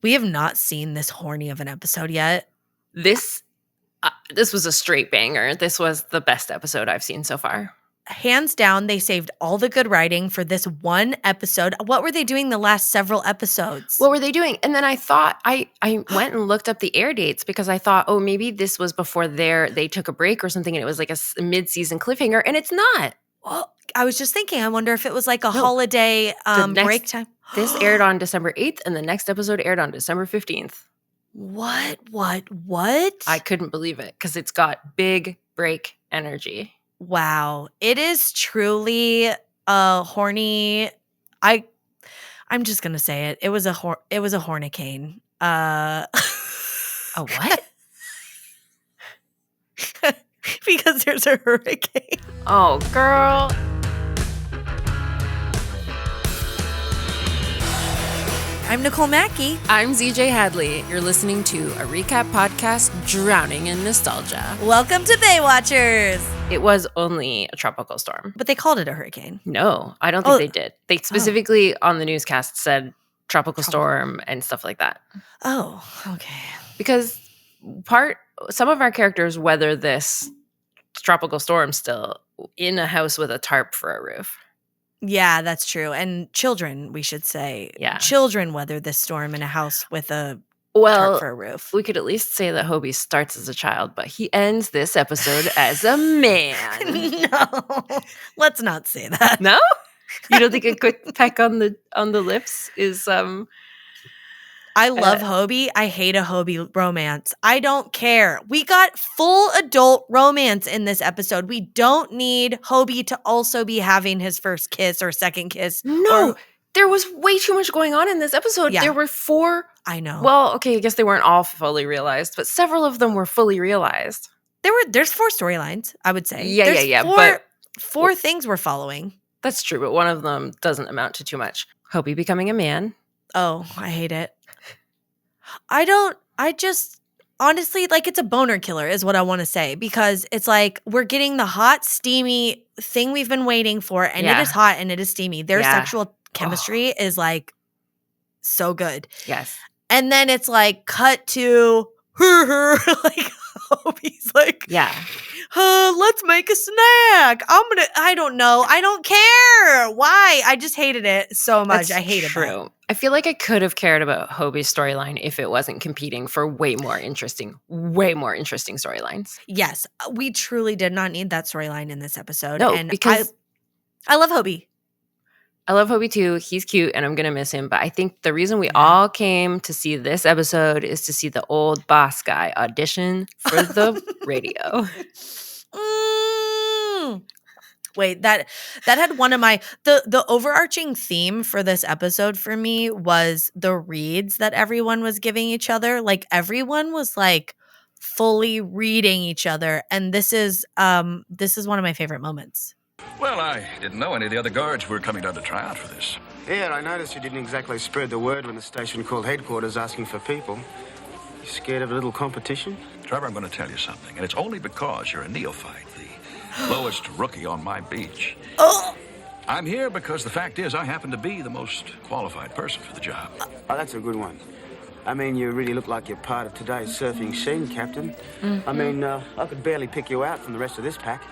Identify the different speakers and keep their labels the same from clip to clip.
Speaker 1: We have not seen this horny of an episode yet.
Speaker 2: This was a straight banger. This was the best episode I've seen so far.
Speaker 1: Hands down, they saved all the good writing for this one episode. What were they doing the last several episodes?
Speaker 2: What were they doing? And then I thought, I went and looked up the air dates because I thought, oh, maybe this was before they took a break or something and it was like a mid-season cliffhanger, and it's not.
Speaker 1: Well, I was just thinking, I wonder if it was like a holiday break time.
Speaker 2: This aired on December 8th and the next episode aired on December 15th.
Speaker 1: What?
Speaker 2: I couldn't believe it because it's got big break energy.
Speaker 1: Wow. It is truly a horny. I'm just going to say it. It was a hornicane.
Speaker 2: A what?
Speaker 1: Because there's a hurricane.
Speaker 2: Oh, girl.
Speaker 1: I'm Nicole Mackey.
Speaker 2: I'm ZJ Hadley. You're listening to a recap podcast drowning in nostalgia.
Speaker 1: Welcome to Baywatchers.
Speaker 2: It was only a tropical storm.
Speaker 1: But they called it a hurricane.
Speaker 2: No, I don't think they did. They specifically on the newscast said tropical storm and stuff like that.
Speaker 1: Oh, okay.
Speaker 2: Because some of our characters weather this tropical storm still in a house with a tarp for a roof.
Speaker 1: Yeah, that's true. And children, we should say.
Speaker 2: Yeah.
Speaker 1: Children weather this storm in a house with a tarp for a roof.
Speaker 2: We could at least say that Hobie starts as a child, but he ends this episode as a man.
Speaker 1: No, let's not say that.
Speaker 2: No? You don't think a quick peck on the lips is
Speaker 1: I love Hobie. I hate a Hobie romance. I don't care. We got full adult romance in this episode. We don't need Hobie to also be having his first kiss or second kiss.
Speaker 2: No, there was way too much going on in this episode. Yeah. There were 4.
Speaker 1: I know.
Speaker 2: Well, okay, I guess they weren't all fully realized, but several of them were fully realized.
Speaker 1: There's 4 storylines, I would say.
Speaker 2: Yeah.
Speaker 1: But 4 things we're following.
Speaker 2: That's true, but one of them doesn't amount to too much. Hobie becoming a man.
Speaker 1: Oh, I hate it. Honestly, like, it's a boner killer is what I want to say, because it's like we're getting the hot, steamy thing we've been waiting for, and it is hot and it is steamy. Their sexual chemistry is like so good.
Speaker 2: Yes.
Speaker 1: And then it's like cut to like Hobie's like, let's make a snack. I don't know. I don't care. Why? I just hated it so much. I hated it.
Speaker 2: I feel like I could have cared about Hobie's storyline if it wasn't competing for way more interesting storylines.
Speaker 1: Yes. We truly did not need that storyline in this episode.
Speaker 2: No,
Speaker 1: and
Speaker 2: because
Speaker 1: I love Hobie.
Speaker 2: I love Hobie too. He's cute and I'm going to miss him. But I think the reason we all came to see this episode is to see the old boss guy audition for the radio.
Speaker 1: Wait, that had one of my the overarching theme for this episode for me was the reads that everyone was giving each other. Like, everyone was like fully reading each other, and this is one of my favorite moments.
Speaker 3: Well, I didn't know any of the other guards were coming down to try out for this.
Speaker 4: Yeah, I noticed you didn't exactly spread the word when the station called headquarters asking for people. You scared of a little competition?
Speaker 3: Trevor, I'm going to tell you something, and it's only because you're a neophyte, the lowest rookie on my beach.
Speaker 1: Oh!
Speaker 3: I'm here because the fact is I happen to be the most qualified person for the job.
Speaker 4: Oh, that's a good one. I mean, you really look like you're part of today's surfing scene, Captain. Mm-hmm. I mean, I could barely pick you out from the rest of this pack.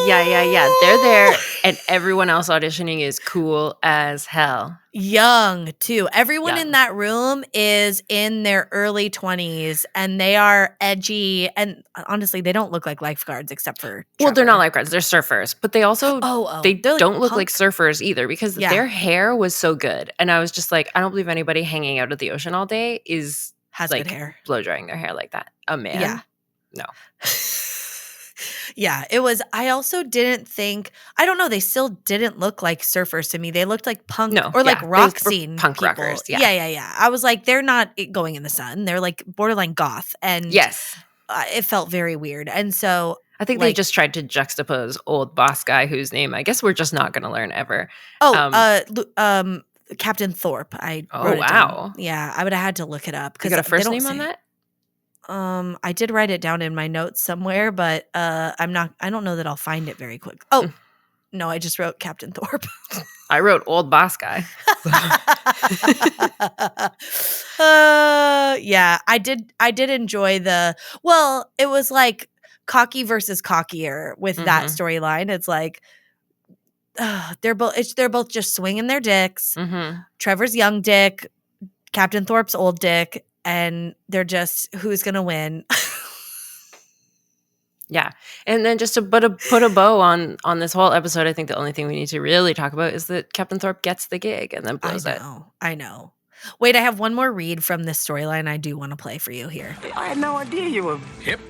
Speaker 2: Yeah. They're there, and everyone else auditioning is cool as hell.
Speaker 1: Young, too. Everyone in that room is in their early 20s, and they are edgy. And honestly, they don't look like lifeguards except for Trevor.
Speaker 2: Well, they're not lifeguards. They're surfers. But they also they don't look like surfers either, because their hair was so good. And I was just like, I don't believe anybody hanging out at the ocean all day has
Speaker 1: like good hair.
Speaker 2: Blow drying their hair like that. A man?
Speaker 1: Yeah.
Speaker 2: No.
Speaker 1: Yeah, it was. I also didn't think, I don't know, they still didn't look like surfers to me. They looked like punk like rock scene
Speaker 2: punk
Speaker 1: people.
Speaker 2: rockers.
Speaker 1: Yeah. I was like, they're not going in the sun. They're like borderline goth. And
Speaker 2: yes,
Speaker 1: it felt very weird. And so
Speaker 2: I think they just tried to juxtapose old boss guy whose name I guess we're just not going to learn ever.
Speaker 1: Captain Thorpe. I
Speaker 2: wrote it down.
Speaker 1: Yeah, I would have had to look it up.
Speaker 2: You got a first name on that?
Speaker 1: I did write it down in my notes somewhere, but I don't know that I'll find it very quick. Oh, No, I just wrote Captain Thorpe.
Speaker 2: I wrote old boss guy.
Speaker 1: Yeah, I did enjoy it was like cocky versus cockier with that storyline. It's like they're both just swinging their dicks. Trevor's young dick, Captain Thorpe's old dick, and they're just who's gonna win.
Speaker 2: Yeah. And then just to put a bow on this whole episode, I think the only thing we need to really talk about is that Captain Thorpe gets the gig and then blows it.
Speaker 1: I know. Wait, I have one more read from this storyline I do want to play for you here.
Speaker 4: I had no idea you were
Speaker 3: Hip,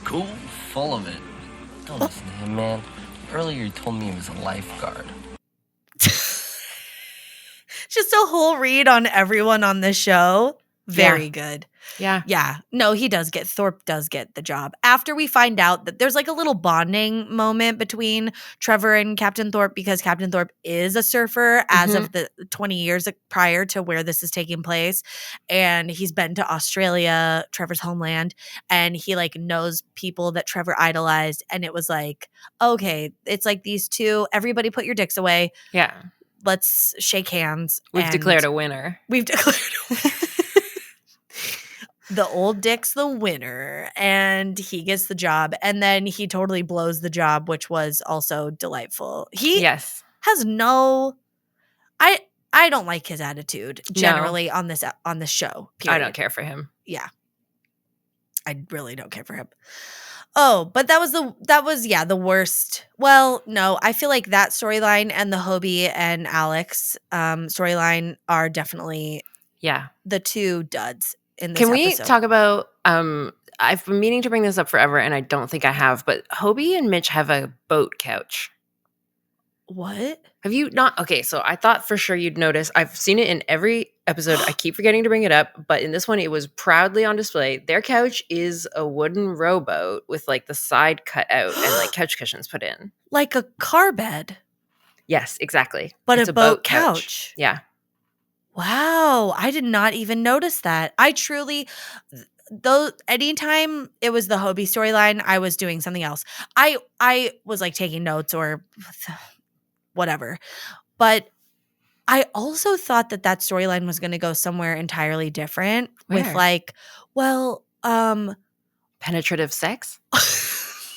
Speaker 3: cool.
Speaker 5: Full of it. Don't listen to him, man. Earlier you told me he was a lifeguard.
Speaker 1: Just a whole read on everyone on this show. Very good.
Speaker 2: Yeah.
Speaker 1: Yeah. No, Thorpe does get the job. After we find out that there's like a little bonding moment between Trevor and Captain Thorpe because Captain Thorpe is a surfer as of the 20 years prior to where this is taking place. And he's been to Australia, Trevor's homeland, and he like knows people that Trevor idolized. And it was like, okay, it's like these two, everybody put your dicks away.
Speaker 2: Yeah.
Speaker 1: Let's shake hands.
Speaker 2: We've declared a winner.
Speaker 1: We've declared a winner. The old dick's the winner, and he gets the job, and then he totally blows the job, which was also delightful. He has no – I don't like his attitude generally on this show, period.
Speaker 2: I don't care for him.
Speaker 1: Yeah. I really don't care for him. Oh, but that was the worst. Well, no, I feel like that storyline and the Hobie and Alex storyline are definitely the two duds in this episode. Can we
Speaker 2: talk about I've been meaning to bring this up forever and I don't think I have, but Hobie and Mitch have a boat couch.
Speaker 1: What?
Speaker 2: Have you not? Okay, so I thought for sure you'd notice. I've seen it in every episode. I keep forgetting to bring it up, but in this one it was proudly on display. Their couch is a wooden rowboat with like the side cut out and like couch cushions put in.
Speaker 1: Like a car bed.
Speaker 2: Yes, exactly.
Speaker 1: But it's a boat couch.
Speaker 2: Yeah.
Speaker 1: Wow, I did not even notice that. I truly, though, anytime it was the Hobie storyline, I was doing something else. I was like taking notes or whatever. But I also thought that storyline was going to go somewhere entirely different with like,
Speaker 2: penetrative sex?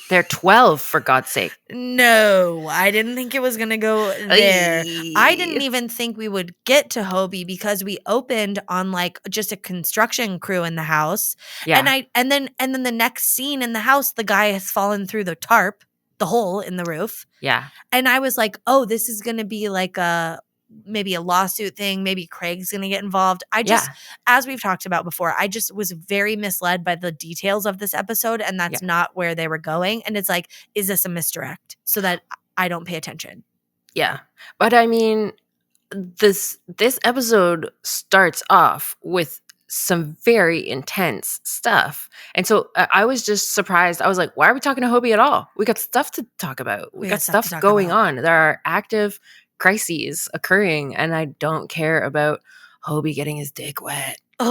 Speaker 2: They're 12, for God's sake.
Speaker 1: No, I didn't think it was going to go there. I didn't even think we would get to Hobie because we opened on like just a construction crew in the house. Yeah. And then the next scene in the house, the guy has fallen through the tarp, the hole in the roof.
Speaker 2: Yeah.
Speaker 1: And I was like, oh, this is going to be like maybe a lawsuit thing. Maybe Craig's going to get involved. As we've talked about before, I just was very misled by the details of this episode, and that's not where they were going. And it's like, is this a misdirect so that I don't pay attention?
Speaker 2: Yeah. But I mean, this episode starts off with some very intense stuff. And so I was just surprised. I was like, why are we talking to Hobie at all? We got stuff to talk about. We got stuff going on. There are active crises occurring, and I don't care about Hobie getting his dick wet.
Speaker 1: He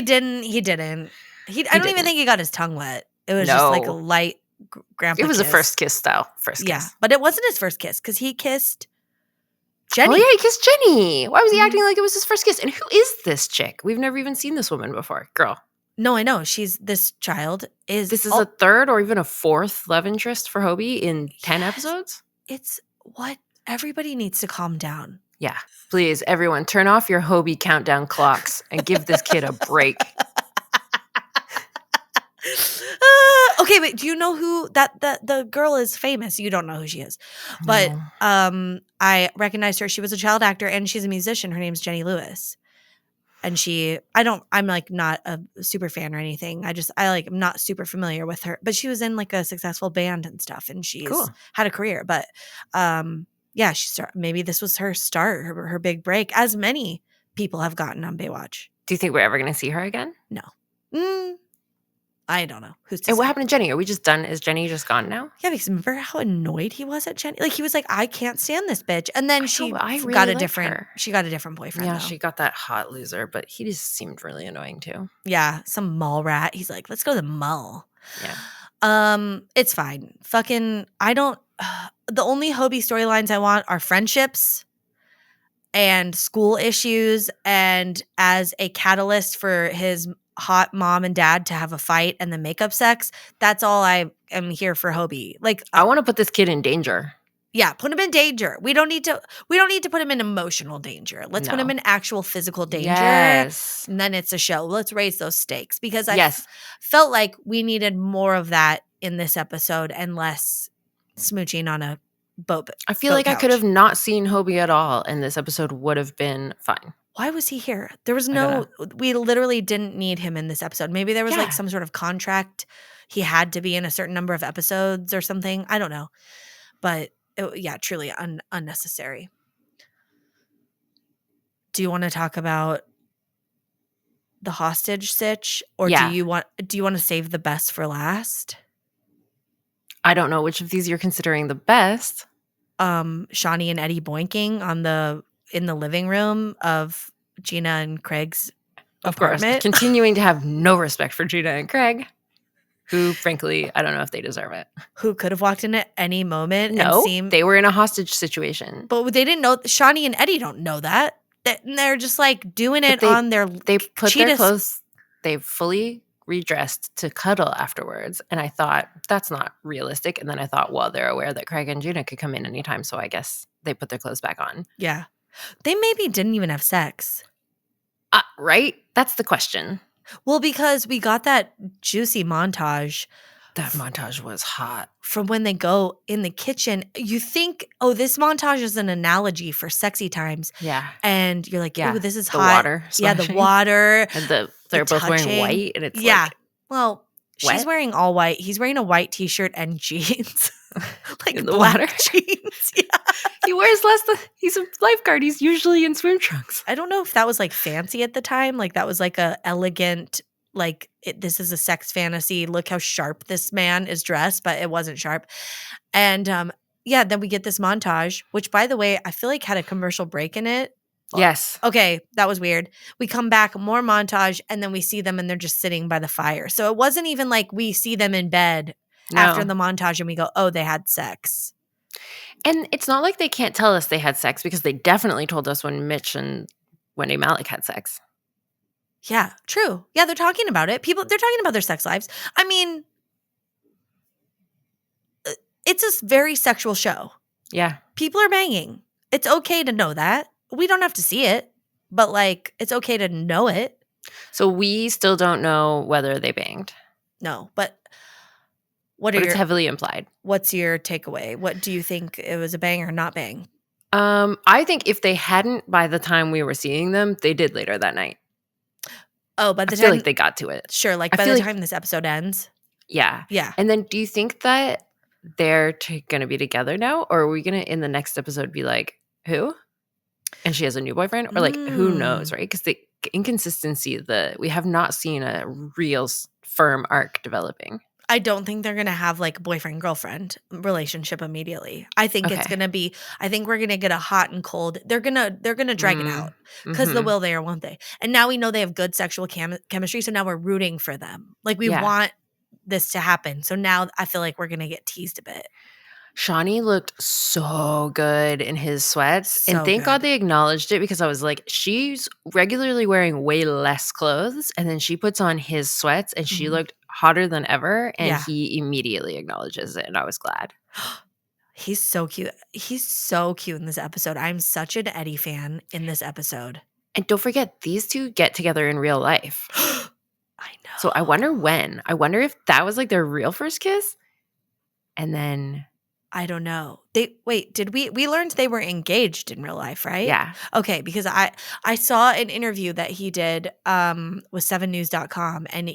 Speaker 1: didn't. I don't even think he got his tongue wet. It was just like a light grandpa
Speaker 2: It was
Speaker 1: kiss.
Speaker 2: a first kiss style first kiss.
Speaker 1: Yeah, but it wasn't his first kiss because he kissed Jenny.
Speaker 2: Oh yeah, he kissed Jenny. Why was he acting like it was his first kiss? And who is this chick? We've never even seen this woman before. Girl.
Speaker 1: No, I know. This child is...
Speaker 2: This is a third or even a fourth love interest for Hobie in 10 episodes?
Speaker 1: It's what everybody needs to calm down.
Speaker 2: Yeah. Please, everyone, turn off your Hobie countdown clocks and give this kid a break.
Speaker 1: Okay, wait. Do you know who the girl is famous? You don't know who she is, but I recognized her. She was a child actor and she's a musician. Her name's Jenny Lewis, and I'm like not a super fan or anything. I I'm not super familiar with her, but she was in like a successful band and stuff, and she's had a career. But yeah, maybe this was her start, her big break, as many people have gotten on Baywatch.
Speaker 2: Do you think we're ever going to see her again?
Speaker 1: No. I don't know.
Speaker 2: And what happened to Jenny? Are we just done? Is Jenny just gone now?
Speaker 1: Yeah, because remember how annoyed he was at Jenny? Like he was like, I can't stand this bitch. And then she
Speaker 2: really
Speaker 1: got a different boyfriend.
Speaker 2: Yeah,
Speaker 1: though.
Speaker 2: she got that hot loser, but he just seemed really annoying too.
Speaker 1: Yeah, some mall rat. He's like, let's go to the mall.
Speaker 2: Yeah.
Speaker 1: It's fine. Fucking the only Hobie storylines I want are friendships and school issues, and as a catalyst for his hot mom and dad to have a fight and then make up sex. That's all I am here for Hobie. Like,
Speaker 2: I want to put this kid in danger.
Speaker 1: yeah, put him in danger. We don't need to put him in emotional danger. Let's put him
Speaker 2: No.
Speaker 1: in actual physical danger.
Speaker 2: Yes.
Speaker 1: And then it's a show. Let's raise those stakes, because I
Speaker 2: Yes.
Speaker 1: felt like we needed more of that in this episode and less smooching on a boat.
Speaker 2: I feel
Speaker 1: boat
Speaker 2: like I could
Speaker 1: couch.
Speaker 2: have not seen Hobie at all, and this episode would have been fine.
Speaker 1: Why was he here? There was
Speaker 2: don't
Speaker 1: we literally didn't need him in this episode. Maybe there was
Speaker 2: Yeah.
Speaker 1: like some sort of contract. He had to be in a certain number of episodes or something. I don't know. But yeah, truly unnecessary. Do you want to talk about the hostage sitch, or
Speaker 2: Yeah.
Speaker 1: do you want to save the best for last?
Speaker 2: I don't know which of these you're considering the best.
Speaker 1: Shauni and Eddie boinking in the living room of Gina and Craig's
Speaker 2: Of course,
Speaker 1: apartment.
Speaker 2: continuing to have no respect for Gina and Craig, who, frankly, I don't know if they deserve it.
Speaker 1: Who could have walked in at any moment
Speaker 2: No,
Speaker 1: and
Speaker 2: they were in a hostage situation.
Speaker 1: but they didn't know. Shauni and Eddie don't know that. They're just like doing it
Speaker 2: they-
Speaker 1: on their.
Speaker 2: They put their
Speaker 1: cheetahs.
Speaker 2: clothes, they fully redressed to cuddle afterwards. And I thought, that's not realistic. And then I thought, well, they're aware that Craig and Gina could come in anytime. So I guess they put their clothes back on.
Speaker 1: Yeah, they maybe didn't even have sex.
Speaker 2: Right? That's the question.
Speaker 1: Well, because we got that juicy montage
Speaker 2: That montage was hot.
Speaker 1: from when they go in the kitchen. You think, oh, this montage is an analogy for sexy times,
Speaker 2: Yeah.
Speaker 1: and you're like,
Speaker 2: Yeah,
Speaker 1: oh, this is
Speaker 2: the
Speaker 1: hot.
Speaker 2: water
Speaker 1: Yeah, the
Speaker 2: splashing.
Speaker 1: water.
Speaker 2: And they're both wearing
Speaker 1: touching.
Speaker 2: white. And it's
Speaker 1: Yeah.
Speaker 2: like,
Speaker 1: Well, she's
Speaker 2: wet?
Speaker 1: wearing all white. He's wearing a white t-shirt and jeans. Like
Speaker 2: In the
Speaker 1: black
Speaker 2: water?
Speaker 1: jeans. Yeah.
Speaker 2: he wears less than, he's a lifeguard. He's usually in swim trunks.
Speaker 1: I don't know if that was like fancy at the time. Like that was like a elegant, like this is a sex fantasy. Look how sharp this man is dressed, but it wasn't sharp. And yeah, then we get this montage, which by the way, I feel like had a commercial break in it.
Speaker 2: Yes.
Speaker 1: Okay, that was weird. We come back, more montage, and then we see them and they're just sitting by the fire. So it wasn't even like we see them in bed after the montage and we go, oh, they had sex.
Speaker 2: And it's not like they can't tell us they had sex, because they definitely told us when Mitch and Wendy Malick had sex.
Speaker 1: Yeah, true. Yeah, they're talking about it. They're talking about their sex lives. I mean, it's a very sexual show.
Speaker 2: Yeah.
Speaker 1: People are banging. It's okay to know that. We don't have to see it, but like, it's okay to know it.
Speaker 2: So we still don't know whether they banged.
Speaker 1: No, but
Speaker 2: But it's heavily implied.
Speaker 1: what's your takeaway? What do you think, it was a bang or not bang?
Speaker 2: I think if they hadn't by the time we were seeing them, they did later that night.
Speaker 1: Oh, by the
Speaker 2: I
Speaker 1: time
Speaker 2: feel like they got to it.
Speaker 1: sure, like
Speaker 2: I
Speaker 1: by
Speaker 2: feel
Speaker 1: the
Speaker 2: like-
Speaker 1: time this episode ends.
Speaker 2: Yeah.
Speaker 1: Yeah.
Speaker 2: And then do you think that they're going to be together now? Or are we going to, in the next episode, be like, who? And she has a new boyfriend? Or like, who knows, right? Because the inconsistency, we have not seen a real firm arc developing.
Speaker 1: I don't think they're gonna have like boyfriend girlfriend relationship immediately. I think it's
Speaker 2: Okay.
Speaker 1: gonna be. I think we're gonna get a hot and cold. They're gonna drag it out because the
Speaker 2: Mhm.
Speaker 1: will they or won't they. And now we know they have good sexual chemistry, so now we're rooting for them. Like we
Speaker 2: Yeah.
Speaker 1: want this to happen. So now I feel like we're gonna get teased a bit.
Speaker 2: Shauni looked so good in his sweats.
Speaker 1: So
Speaker 2: and thank
Speaker 1: good.
Speaker 2: God they acknowledged it, because I was like, she's regularly wearing way less clothes. And then she puts on his sweats and she
Speaker 1: Mhm.
Speaker 2: looked hotter than ever. And
Speaker 1: Yeah.
Speaker 2: he immediately acknowledges it. And I was glad.
Speaker 1: He's so cute. He's so cute in this episode. I'm such an Eddie fan in this episode.
Speaker 2: And don't forget, these two get together in real life.
Speaker 1: I know.
Speaker 2: So I wonder when. I wonder if that was like their real first kiss. And then,
Speaker 1: I don't know. Did we learned they were engaged in real life, right?
Speaker 2: yeah.
Speaker 1: Okay, because I saw an interview that he did with 7news.com, and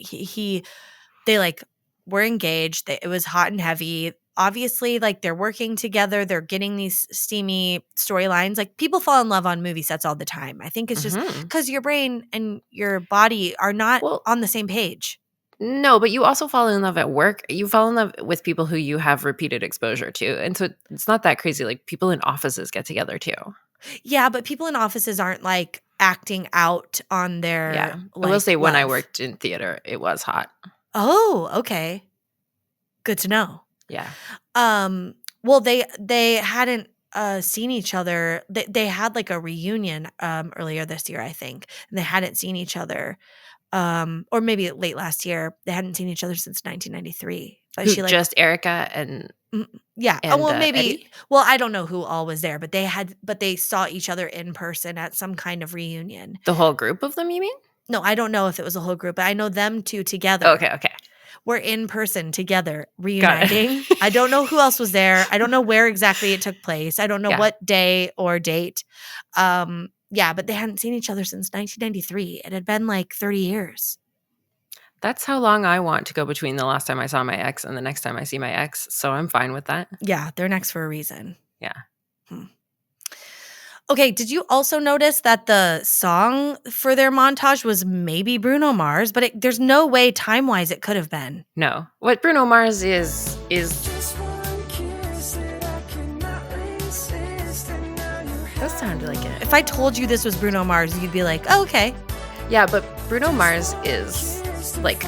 Speaker 1: they like were engaged. It was hot and heavy. Obviously, like they're working together. They're getting these steamy storylines. Like people fall in love on movie sets all the time. I think it's just
Speaker 2: Mhm.
Speaker 1: because your brain and your body are not
Speaker 2: Well-
Speaker 1: on the same page.
Speaker 2: No, but you also fall in love at work. You fall in love with people who you have repeated exposure to. And so it's not that crazy. Like people in offices get together too.
Speaker 1: Yeah, but people in offices aren't like acting out on their.
Speaker 2: Yeah. I will
Speaker 1: like,
Speaker 2: say when I
Speaker 1: love.
Speaker 2: worked in theater, it was hot.
Speaker 1: Oh, okay. Good to know.
Speaker 2: Yeah.
Speaker 1: Well, they hadn't seen each other. They had like a reunion earlier this year, I think, and they hadn't seen each other. Or maybe late last year. They hadn't seen each other since 1993. But
Speaker 2: Who,
Speaker 1: she like
Speaker 2: just Erika and
Speaker 1: yeah.
Speaker 2: and
Speaker 1: Well, maybe.
Speaker 2: Eddie?
Speaker 1: Well, I don't know who all was there, but they saw each other in person at some kind of reunion.
Speaker 2: The whole group of them, you mean?
Speaker 1: No, I don't know if it was a whole group, but I know them two together.
Speaker 2: Okay.
Speaker 1: Were in person together
Speaker 2: Got it.
Speaker 1: reuniting. I don't know who else was there. I don't know where exactly it took place. I don't know
Speaker 2: Yeah.
Speaker 1: what day or date. Yeah, but they hadn't seen each other since 1993. It had been like 30 years.
Speaker 2: That's how long I want to go between the last time I saw my ex and the next time I see my ex. So I'm fine with that.
Speaker 1: Yeah, they're next for a reason.
Speaker 2: Yeah.
Speaker 1: Okay, did you also notice that the song for their montage was maybe Bruno Mars, but there's no way time-wise it could have been.
Speaker 2: No. What Bruno Mars is that sounded like it.
Speaker 1: If I told you this was Bruno Mars, you'd be like, oh, okay.
Speaker 2: Yeah, but Bruno Mars is like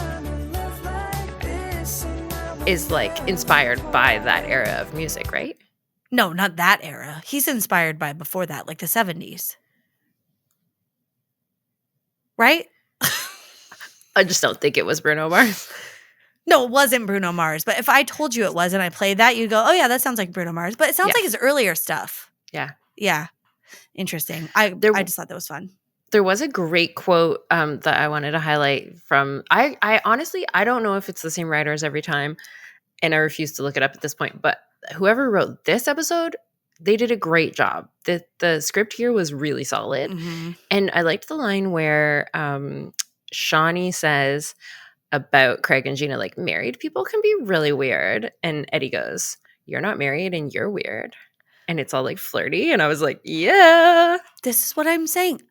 Speaker 2: inspired by that era of music, right?
Speaker 1: No, not that era. He's inspired by before that, like the 70s. Right?
Speaker 2: I just don't think it was Bruno Mars.
Speaker 1: No, it wasn't Bruno Mars. But if I told you it was and I played that, you'd go, oh, yeah, that sounds like Bruno Mars. But it sounds like his earlier stuff.
Speaker 2: Yeah.
Speaker 1: Yeah. Interesting. I just thought that was fun.
Speaker 2: There was a great quote that I wanted to highlight from I honestly, I don't know if it's the same writers every time, and I refuse to look it up at this point, but whoever wrote this episode, they did a great job. The script here was really solid.
Speaker 1: Mm-hmm.
Speaker 2: And I liked the line where Shauni says about Craig and Gina, like, married people can be really weird. And Eddie goes, you're not married and you're weird. And it's all like flirty. And I was like, yeah.
Speaker 1: This is what I'm saying.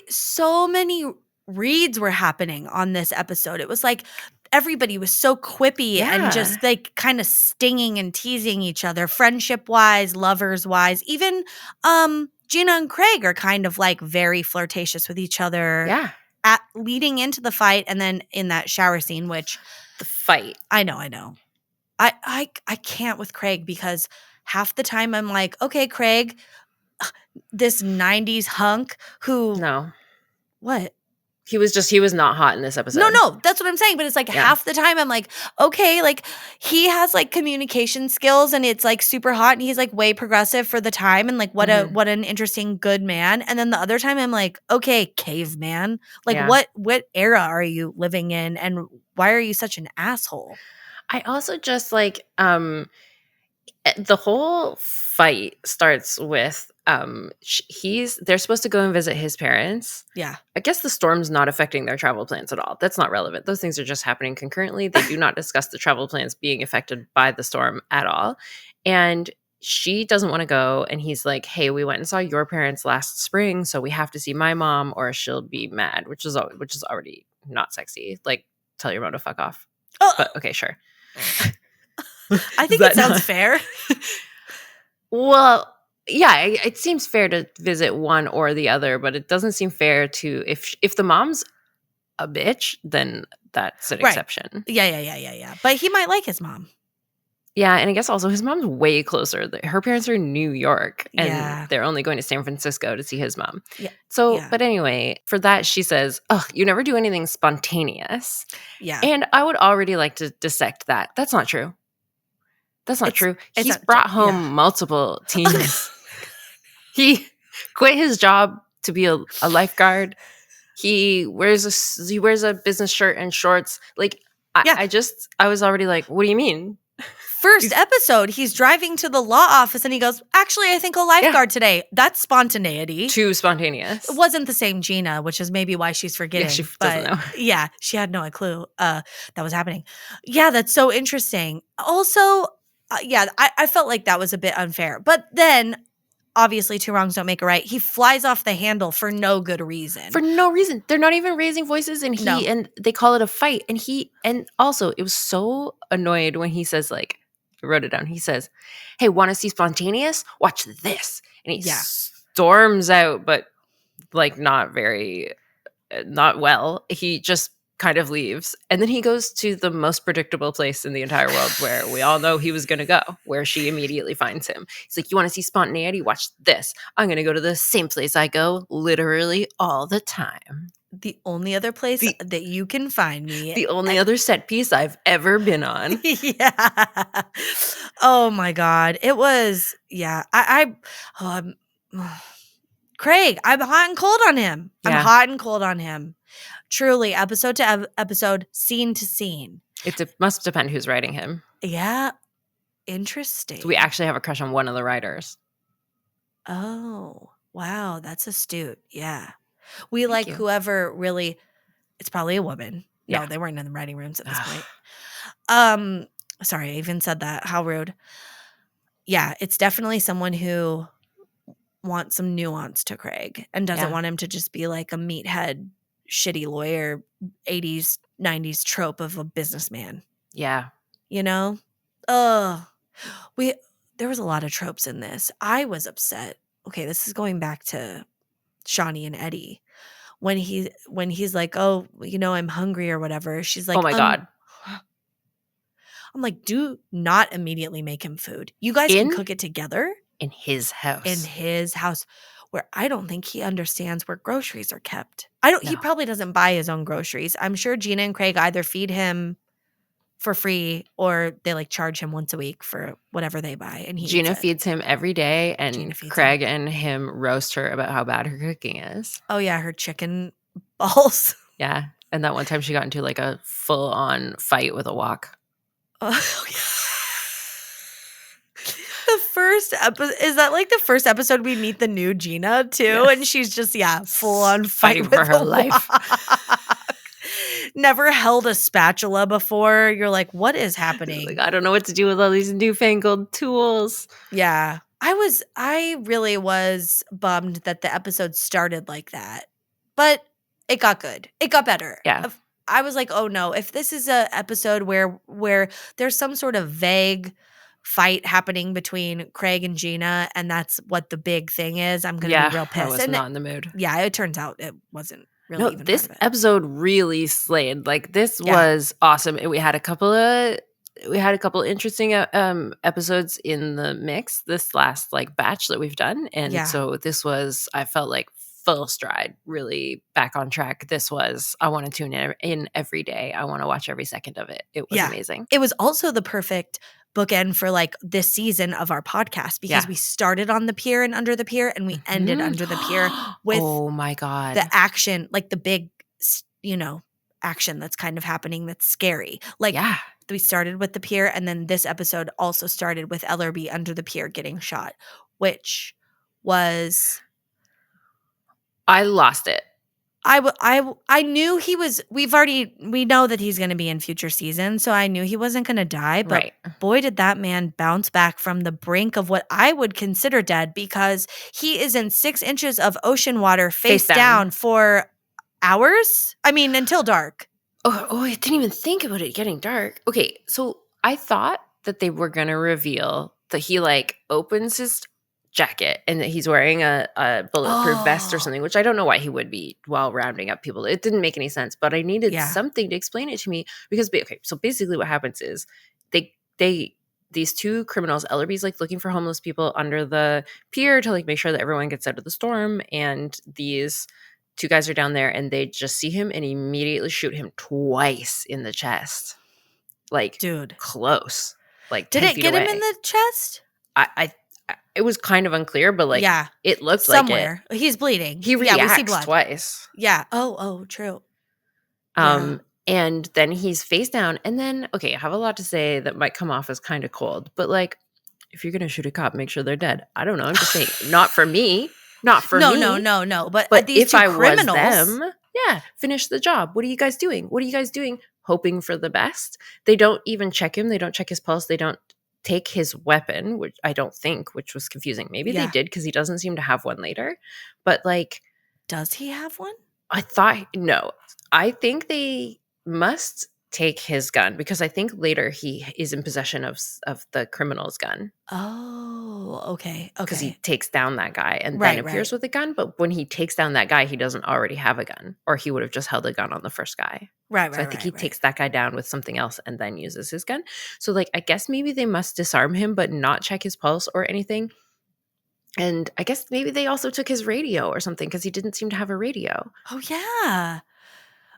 Speaker 1: So many reads were happening on this episode. It was like everybody was so quippy and just like kind of stinging and teasing each other, friendship wise, lovers wise. Even Gina and Craig are kind of like very flirtatious with each other.
Speaker 2: Yeah.
Speaker 1: Leading into the fight and then in that shower scene, which
Speaker 2: the fight.
Speaker 1: I know. I can't with Craig because half the time I'm like, okay, Craig, this 90s hunk who
Speaker 2: No.
Speaker 1: What?
Speaker 2: He was not hot in this episode.
Speaker 1: No, that's what I'm saying. But it's like half the time I'm like, okay, like he has like communication skills and it's like super hot and he's like way progressive for the time and like what an interesting good man. And then the other time I'm like, okay, caveman. Like what era are you living in and why are you such an asshole?
Speaker 2: I also just like the whole fight starts with they're supposed to go and visit his parents.
Speaker 1: Yeah.
Speaker 2: I guess the storm's not affecting their travel plans at all. That's not relevant. Those things are just happening concurrently. They do not discuss the travel plans being affected by the storm at all. And she doesn't want to go. And he's like, hey, we went and saw your parents last spring, so we have to see my mom or she'll be mad, which is already not sexy. Like, tell your mom to fuck off.
Speaker 1: Oh.
Speaker 2: But okay, sure.
Speaker 1: I think it sounds fair.
Speaker 2: Well, yeah, it seems fair to visit one or the other, but it doesn't seem fair to if the mom's a bitch, then that's an exception.
Speaker 1: Yeah. But he might like his mom.
Speaker 2: Yeah, and I guess also his mom's way closer. Her parents are in New York, and they're only going to San Francisco to see his mom.
Speaker 1: Yeah.
Speaker 2: So, but anyway, for that, she says, "Ugh, you never do anything spontaneous."
Speaker 1: Yeah.
Speaker 2: And I would already like to dissect that. That's not true. That's not true. He's brought home multiple teams. He quit his job to be a lifeguard. He wears a business shirt and shorts. Like, I was already like, what do you mean?
Speaker 1: First episode, he's driving to the law office and he goes, actually, I think I'll lifeguard today. That's spontaneity.
Speaker 2: Too spontaneous.
Speaker 1: It wasn't the same Gina, which is maybe why she's forgetting.
Speaker 2: Yeah, she doesn't know.
Speaker 1: Yeah, she had no clue that was happening. Yeah, that's so interesting. Also, I felt like that was a bit unfair. But then, obviously, two wrongs don't make a right. He flies off the handle for no good reason.
Speaker 2: For no reason. They're not even raising voices, and and they call it a fight. And also, it was so annoyed when he says, like, I wrote it down. He says, hey, want to see spontaneous? Watch this. And he storms out, but like not well. He just kind of leaves. And then he goes to the most predictable place in the entire world where we all know he was going to go, where she immediately finds him. He's like, you want to see spontaneity? Watch this. I'm going to go to the same place I go literally all the time.
Speaker 1: The only other place that you can find me.
Speaker 2: The only other set piece I've ever been on.
Speaker 1: Yeah. Oh my God. It was, yeah. Craig, I'm hot and cold on him. I'm
Speaker 2: Yeah.
Speaker 1: hot and cold on him. Truly, episode to episode, scene to scene.
Speaker 2: It must depend who's writing him.
Speaker 1: Yeah. Interesting.
Speaker 2: So we actually have a crush on one of the writers.
Speaker 1: Oh, wow. That's astute. Yeah. We like
Speaker 2: you.
Speaker 1: whoever really, it's probably a woman.
Speaker 2: Yeah.
Speaker 1: No, they weren't in the writing rooms at this point. Sorry, I even said that. How rude. Yeah, it's definitely someone who wants some nuance to Craig and doesn't want him to just be like a meathead, shitty lawyer, 80s, 90s trope of a businessman.
Speaker 2: Yeah.
Speaker 1: You know? There was a lot of tropes in this. I was upset. Okay, this is going back to Shauni and Eddie. When he's like, oh, you know, I'm hungry or whatever. She's like,
Speaker 2: oh my God.
Speaker 1: I'm like, do not immediately make him food. You guys can cook it together.
Speaker 2: In his house.
Speaker 1: In his house, where I don't think he understands where groceries are kept. He probably doesn't buy his own groceries. I'm sure Gina and Craig either feed him for free or they like charge him once a week for whatever they buy. And
Speaker 2: Gina feeds him every day, and Craig and him roast her about how bad her cooking is.
Speaker 1: Oh yeah, her chicken balls.
Speaker 2: Yeah. And that one time she got into like a full-on fight with a wok.
Speaker 1: Oh, yeah. The first episode, is that like the first episode we meet the new Gina too? Yes. And she's just, full on fighting
Speaker 2: for her life.
Speaker 1: Never held a spatula before. You're like, what is happening?
Speaker 2: Like, I don't know what to do with all these newfangled tools.
Speaker 1: Yeah. I really was bummed that the episode started like that. But it got good. It got better.
Speaker 2: Yeah.
Speaker 1: I was like, oh no, if this is a episode where there's some sort of vague fight happening between Craig and Gina, and that's what the big thing is, I'm going to be real pissed.
Speaker 2: I was not in the mood.
Speaker 1: Yeah, it turns out it wasn't really even
Speaker 2: this
Speaker 1: part of it.
Speaker 2: episode really slayed. Like, this was awesome. And we had a couple interesting episodes in the mix this last like batch that we've done. And so this was, I felt like full stride, really back on track. This was, I want to tune in every day. I want to watch every second of it. It was amazing.
Speaker 1: It was also the perfect bookend for like this season of our podcast because we started on the pier and under the pier and we ended under the pier with
Speaker 2: oh my God,
Speaker 1: the action, like the big, action that's kind of happening that's scary. Like we started with the pier and then this episode also started with Ellerby under the pier getting shot, which was...
Speaker 2: I lost it.
Speaker 1: I knew he was, we know that he's going to be in future seasons, so I knew he wasn't going to die, but boy, did that man bounce back from the brink of what I would consider dead because he is in 6 inches of ocean water face down for hours. I mean, until dark.
Speaker 2: Oh, I didn't even think about it getting dark. Okay, so I thought that they were going to reveal that he like opens his jacket and that he's wearing a bulletproof vest or something, which I don't know why he would be while rounding up people. It didn't make any sense, but I needed something to explain it to me because so basically what happens is these 2 criminals, Ellerby's like looking for homeless people under the pier to like make sure that everyone gets out of the storm, and these 2 guys are down there and they just see him and immediately shoot him twice in the chest. Like, dude, close. Like,
Speaker 1: did it get him in the chest?
Speaker 2: It was kind of unclear, but like, it looked
Speaker 1: somewhere.
Speaker 2: Like it.
Speaker 1: He's bleeding.
Speaker 2: He reacts
Speaker 1: we see blood
Speaker 2: twice.
Speaker 1: Yeah. Oh, true.
Speaker 2: And then he's face down. And then, okay, I have a lot to say that might come off as kind of cold, but like, if you're gonna shoot a cop, make sure they're dead. I don't know. I'm just saying, not for me. Not for me.
Speaker 1: No. But these
Speaker 2: if
Speaker 1: 2
Speaker 2: I
Speaker 1: criminals,
Speaker 2: was them, finish the job. What are you guys doing? Hoping for the best. They don't even check him. They don't check his pulse. They don't take his weapon, which I don't think, which was confusing. Maybe they did because he doesn't seem to have one later. But like,
Speaker 1: does he have one?
Speaker 2: I thought no. I think they must take his gun, because I think later he is in possession of the criminal's gun,
Speaker 1: Oh, okay.
Speaker 2: because he
Speaker 1: Okay.
Speaker 2: takes down that guy and then
Speaker 1: Right,
Speaker 2: appears
Speaker 1: right.
Speaker 2: with a gun. But when he takes down that guy, he doesn't already have a gun, or he would have just held a gun on the first guy.
Speaker 1: Right,
Speaker 2: So I
Speaker 1: right,
Speaker 2: think
Speaker 1: right,
Speaker 2: he
Speaker 1: right.
Speaker 2: takes that guy down with something else and then uses his gun. So like, I guess maybe they must disarm him but not check his pulse or anything. And I guess maybe they also took his radio or something, because he didn't seem to have a radio.
Speaker 1: Oh, yeah.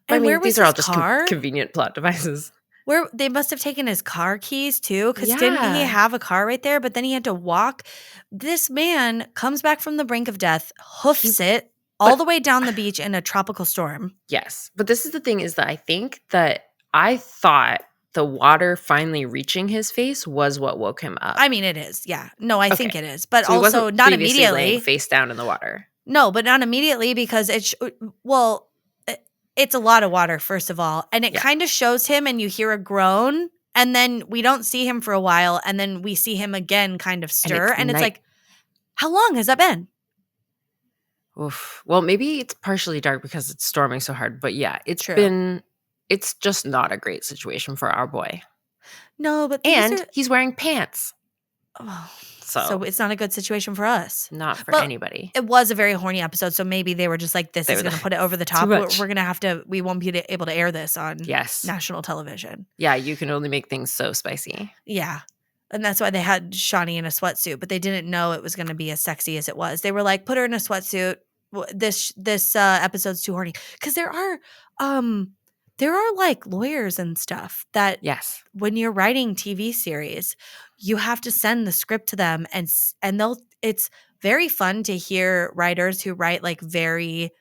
Speaker 2: But,
Speaker 1: And
Speaker 2: I mean,
Speaker 1: where was
Speaker 2: these are all
Speaker 1: his
Speaker 2: just
Speaker 1: car?
Speaker 2: convenient plot devices.
Speaker 1: Where they must have taken his car keys too, because didn't he
Speaker 2: Yeah.
Speaker 1: have a car right there? But then he had to walk. This man comes back from the brink of death, hoofs it all the way down the beach in a tropical storm.
Speaker 2: Yes. But this is the thing, is that I thought the water finally reaching his face was what woke him up.
Speaker 1: I mean, it is. Yeah. No, I think
Speaker 2: Okay.
Speaker 1: it is. But
Speaker 2: So he
Speaker 1: also
Speaker 2: wasn't
Speaker 1: not
Speaker 2: previously laying
Speaker 1: immediately.
Speaker 2: face down in the water.
Speaker 1: No, but not immediately, because it's a lot of water, first of all. And it
Speaker 2: Yeah.
Speaker 1: kind of shows him and you hear a groan, and then we don't see him for a while, and then we see him again kind of stir. And it's
Speaker 2: night.
Speaker 1: like, how long has that been?
Speaker 2: Oof. Well, maybe it's partially dark because it's storming so hard. But yeah, it's just not a great situation for our boy.
Speaker 1: No, but
Speaker 2: And he's wearing pants.
Speaker 1: Oh,
Speaker 2: So
Speaker 1: so it's not a good situation for us.
Speaker 2: Not for
Speaker 1: Well,
Speaker 2: anybody.
Speaker 1: It was a very horny episode, so maybe they were just like, "This
Speaker 2: They
Speaker 1: is
Speaker 2: were
Speaker 1: going to
Speaker 2: like,
Speaker 1: put it over the
Speaker 2: "Too
Speaker 1: top.
Speaker 2: much."
Speaker 1: We're going to have to. We won't be able to air this on
Speaker 2: Yes.
Speaker 1: national television."
Speaker 2: Yeah, you can only make things so spicy.
Speaker 1: Yeah, and that's why they had Shauni in a sweatsuit, but they didn't know it was going to be as sexy as it was. They were like, "Put her in a sweatsuit. This episode's too horny," because there are like lawyers and stuff that
Speaker 2: Yes.
Speaker 1: when you're writing TV series, you have to send the script to them, and it's very fun to hear writers who write like very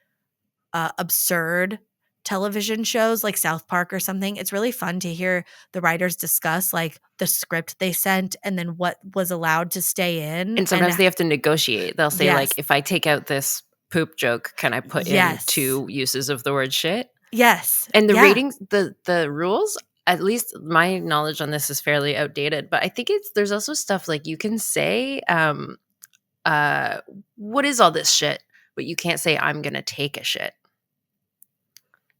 Speaker 1: absurd television shows like South Park or something. It's really fun to hear the writers discuss like the script they sent and then what was allowed to stay in.
Speaker 2: And sometimes they have to negotiate. They'll say,
Speaker 1: Yes.
Speaker 2: like, if I take out this poop joke, can I put in
Speaker 1: Yes.
Speaker 2: 2 uses of the word shit?
Speaker 1: Yes.
Speaker 2: And the
Speaker 1: Yeah.
Speaker 2: ratings, the rules, at least my knowledge on this is fairly outdated, but I think there's also stuff like you can say, what is all this shit? But you can't say, I'm going to take a shit.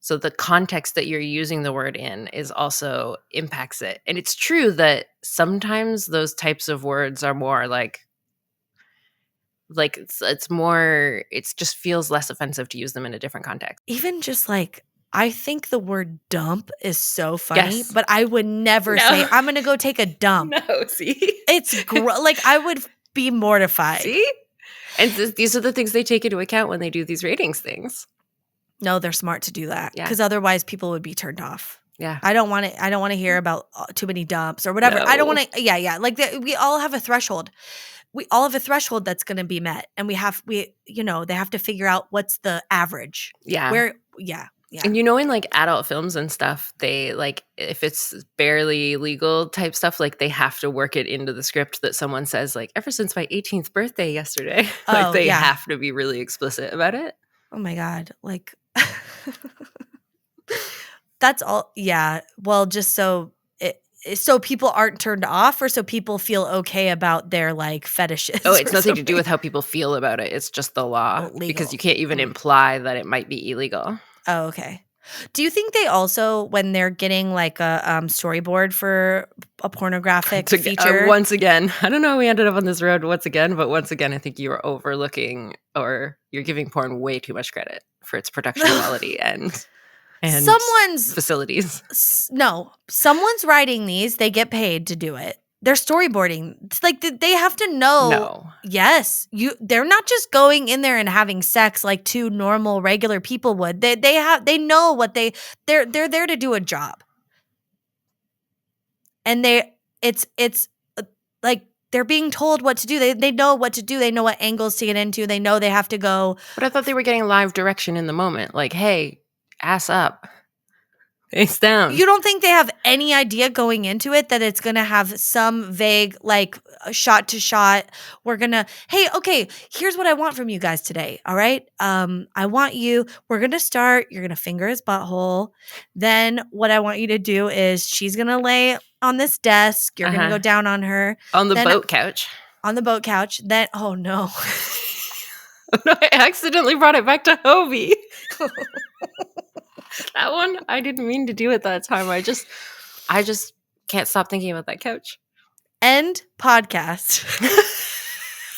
Speaker 2: So the context that you're using the word in is also impacts it. And it's true that sometimes those types of words are more like it's more, it just feels less offensive to use them in a different context.
Speaker 1: Even just like, I think the word dump is so funny,
Speaker 2: Yes.
Speaker 1: but I would never say, I'm going to go take a dump.
Speaker 2: No, see?
Speaker 1: It's like, I would be mortified.
Speaker 2: See? And these are the things they take into account when they do these ratings things.
Speaker 1: No, they're smart to do that
Speaker 2: Yeah.
Speaker 1: because otherwise people would be turned off.
Speaker 2: Yeah.
Speaker 1: I don't want to hear about too many dumps or whatever. I don't
Speaker 2: No.
Speaker 1: want to. Yeah. Like we all have a threshold. We all have a threshold that's going to be met, and they have to figure out what's the average.
Speaker 2: Yeah.
Speaker 1: Yeah.
Speaker 2: And in like adult films and stuff, they like, if it's barely legal type stuff, like they have to work it into the script that someone says like, ever since my 18th birthday yesterday, like they have to be really explicit about it.
Speaker 1: Oh my God. Like that's all. Yeah. Well, just so people aren't turned off, or so people feel okay about their like fetishes.
Speaker 2: Oh, it's nothing to do with how people feel about it. It's just the law, because you can't even imply that it might be illegal.
Speaker 1: Oh, okay. Do you think they also, when they're getting like a storyboard for a pornographic feature?
Speaker 2: Once again, I don't know how we ended up on this road once again, but once again, I think you are overlooking, or you're giving porn way too much credit for its production quality and
Speaker 1: someone's
Speaker 2: facilities.
Speaker 1: No, someone's writing these. They get paid to do it. They're storyboarding. It's like they have to know.
Speaker 2: No.
Speaker 1: Yes, they're not just going in there and having sex like two normal regular people would. They know what they're there to do a job. And it's like they're being told what to do. They know what to do. They know what angles to get into. They know they have to go.
Speaker 2: But I thought they were getting live direction in the moment. Like, hey, ass up. Face down.
Speaker 1: You don't think they have any idea going into it that it's going to have some vague, like, shot to shot? We're going to, hey, okay, here's what I want from you guys today, all right? We're going to start, you're going to finger his butthole. Then what I want you to do is she's going to lay on this desk. You're going to go down on her.
Speaker 2: On the boat couch.
Speaker 1: On the boat couch. Then, oh, no.
Speaker 2: No, I accidentally brought it back to Hobie. That one, I didn't mean to do it that time. I just can't stop thinking about that couch.
Speaker 1: End podcast.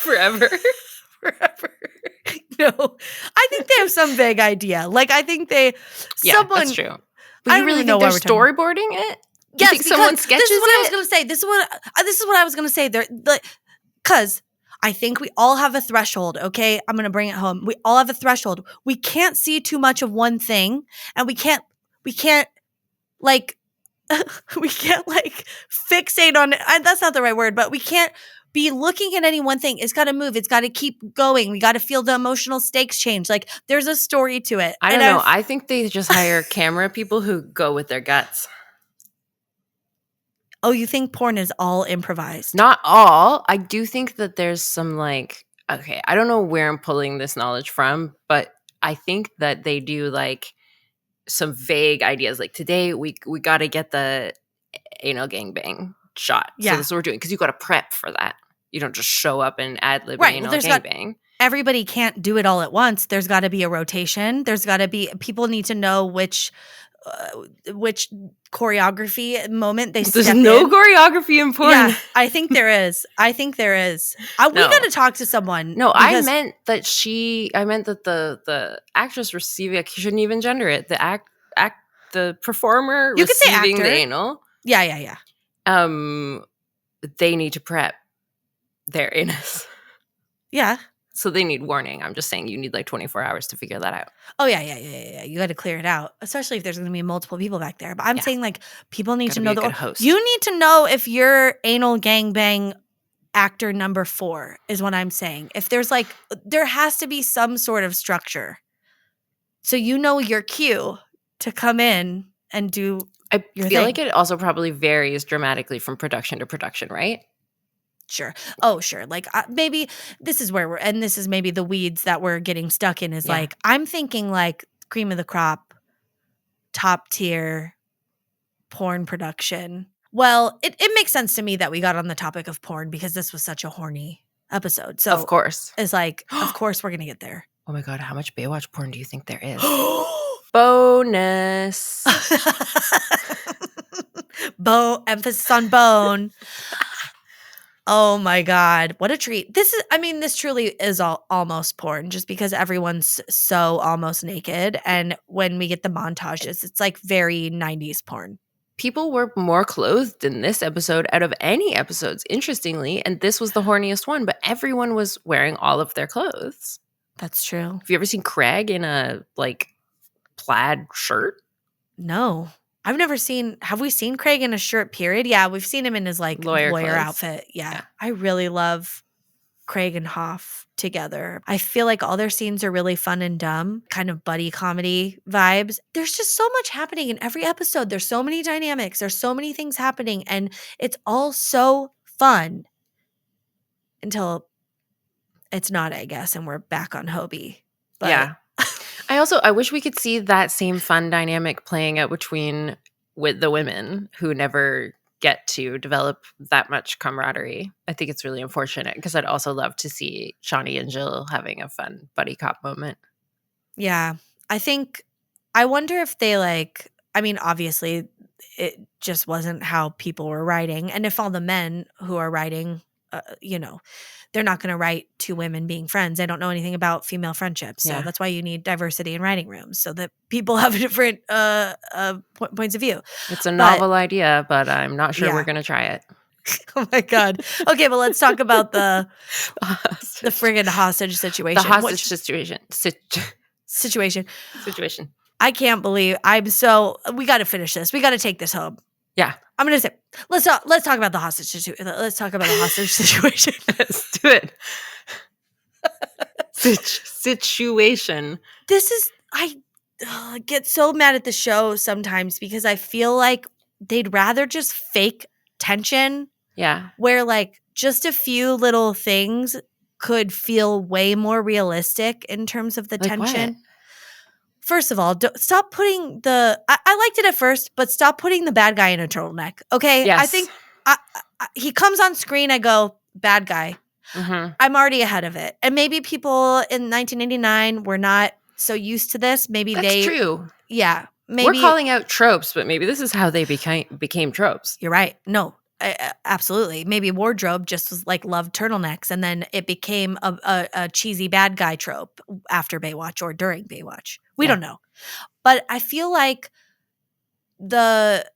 Speaker 2: Forever.
Speaker 1: Forever. No, I think they have some vague idea. Like, I think they, someone.
Speaker 2: That's true. But
Speaker 1: I
Speaker 2: you
Speaker 1: don't
Speaker 2: really
Speaker 1: even know
Speaker 2: think
Speaker 1: why
Speaker 2: they're
Speaker 1: we're talking-
Speaker 2: storyboarding it? You
Speaker 1: Yes,
Speaker 2: think
Speaker 1: because
Speaker 2: someone sketches
Speaker 1: this is what I was
Speaker 2: it?
Speaker 1: going to say. This is what I was going to say. They're like, because I think we all have a threshold. Okay, I'm going to bring it home. We all have a threshold. We can't see too much of one thing, and we can't like we can't like fixate on it. That's not the right word, but we can't be looking at any one thing. It's got to move. It's got to keep going. We got to feel the emotional stakes change. Like, there's a story to it.
Speaker 2: I don't know. I think they just hire camera people who go with their guts.
Speaker 1: Oh, you think porn is all improvised?
Speaker 2: Not all. I do think that there's some like, okay, I don't know where I'm pulling this knowledge from, but I think that they do like some vague ideas. Like, today we got to get the anal gangbang shot.
Speaker 1: Yeah.
Speaker 2: So this is what we're doing, because you got to prep for that. You don't just show up and ad-lib
Speaker 1: Right,
Speaker 2: anal
Speaker 1: there's
Speaker 2: gangbang.
Speaker 1: Everybody can't do it all at once. There's got to be a rotation. There's got to be, people need to know which choreography moment they
Speaker 2: There's
Speaker 1: step
Speaker 2: no
Speaker 1: in.
Speaker 2: choreography in porn.
Speaker 1: Yeah, I think there is. We
Speaker 2: No.
Speaker 1: got to talk to someone.
Speaker 2: No, I
Speaker 1: because-
Speaker 2: meant that the actress receiving, I shouldn't even gender it. The performer
Speaker 1: You could say
Speaker 2: receiving the
Speaker 1: actor.
Speaker 2: anal.
Speaker 1: Yeah.
Speaker 2: They need to prep their anus.
Speaker 1: Yeah.
Speaker 2: So they need warning. I'm just saying you need like 24 hours to figure that out.
Speaker 1: Oh, yeah. You got to clear it out, especially if there's going to be multiple people back there. But I'm saying, like, people need
Speaker 2: Gotta
Speaker 1: to
Speaker 2: be
Speaker 1: know
Speaker 2: a good host.
Speaker 1: You need to know if you're anal gangbang actor number 4 is what I'm saying. If there's like, there has to be some sort of structure. So you know your cue to come in and do
Speaker 2: I
Speaker 1: your
Speaker 2: feel
Speaker 1: thing.
Speaker 2: like it also probably varies dramatically from production to production, right?
Speaker 1: Sure. Oh, sure. Like, maybe this is where this is maybe the weeds that we're getting stuck in is
Speaker 2: Yeah.
Speaker 1: like, I'm thinking like cream of the crop, top tier porn production. Well, it makes sense to me that we got on the topic of porn because this was such a horny episode. So
Speaker 2: Of course.
Speaker 1: it's like, of course we're going to get there.
Speaker 2: Oh my God, how much Baywatch porn do you think there is? Bonus.
Speaker 1: Emphasis on bone. Oh my God. What a treat. This truly is almost porn just because everyone's so almost naked. And when we get the montages, it's like very 90s porn.
Speaker 2: People were more clothed in this episode out of any episodes, interestingly. And this was the horniest one, but everyone was wearing all of their clothes.
Speaker 1: That's true.
Speaker 2: Have you ever seen Craig in a like plaid shirt?
Speaker 1: No. I've never seen, have we seen Craig in a shirt period? Yeah, we've seen him in his like lawyer
Speaker 2: clothes.
Speaker 1: outfit. Yeah. I really love Craig and Hoff together. I feel like all their scenes are really fun and dumb, kind of buddy comedy vibes. There's just so much happening in every episode. There's so many dynamics. There's so many things happening and it's all so fun until it's not, I guess, and we're back on Hobie. But
Speaker 2: yeah. I wish we could see that same fun dynamic playing out with the women who never get to develop that much camaraderie. I think it's really unfortunate because I'd also love to see Shauni and Jill having a fun buddy cop moment.
Speaker 1: Yeah. I wonder if they obviously it just wasn't how people were writing. And if all the men who are writing, they're not going to write two women being friends. I don't know anything about female friendships. So that's why you need diversity in writing rooms so that people have different points of view.
Speaker 2: It's a novel idea, but I'm not sure we're going to try it.
Speaker 1: Oh my God. Okay, but let's talk about the friggin' hostage situation.
Speaker 2: The hostage situation.
Speaker 1: I can't believe we got to finish this. We got to take this home.
Speaker 2: Yeah.
Speaker 1: I'm going to say, let's talk about the hostage situation. Let's talk about the hostage situation.
Speaker 2: Let's do it. Situation.
Speaker 1: I get so mad at the show sometimes because I feel like they'd rather just fake tension.
Speaker 2: Yeah.
Speaker 1: Where like just a few little things could feel way more realistic in terms of the tension.
Speaker 2: What?
Speaker 1: First of all, stop putting I liked it at first, but stop putting the bad guy in a turtleneck. Okay.
Speaker 2: Yes.
Speaker 1: I think he comes on screen. I go, bad guy.
Speaker 2: Mm-hmm.
Speaker 1: I'm already ahead of it. And maybe people in 1989 were not so used to this. Maybe
Speaker 2: That's true.
Speaker 1: Yeah. maybe
Speaker 2: We're calling out tropes, but maybe this is how they became tropes.
Speaker 1: you're right. No, absolutely. Maybe wardrobe just was like loved turtlenecks, and then it became a cheesy bad guy trope after Baywatch or during Baywatch. We
Speaker 2: Yeah.
Speaker 1: don't know, but I feel like the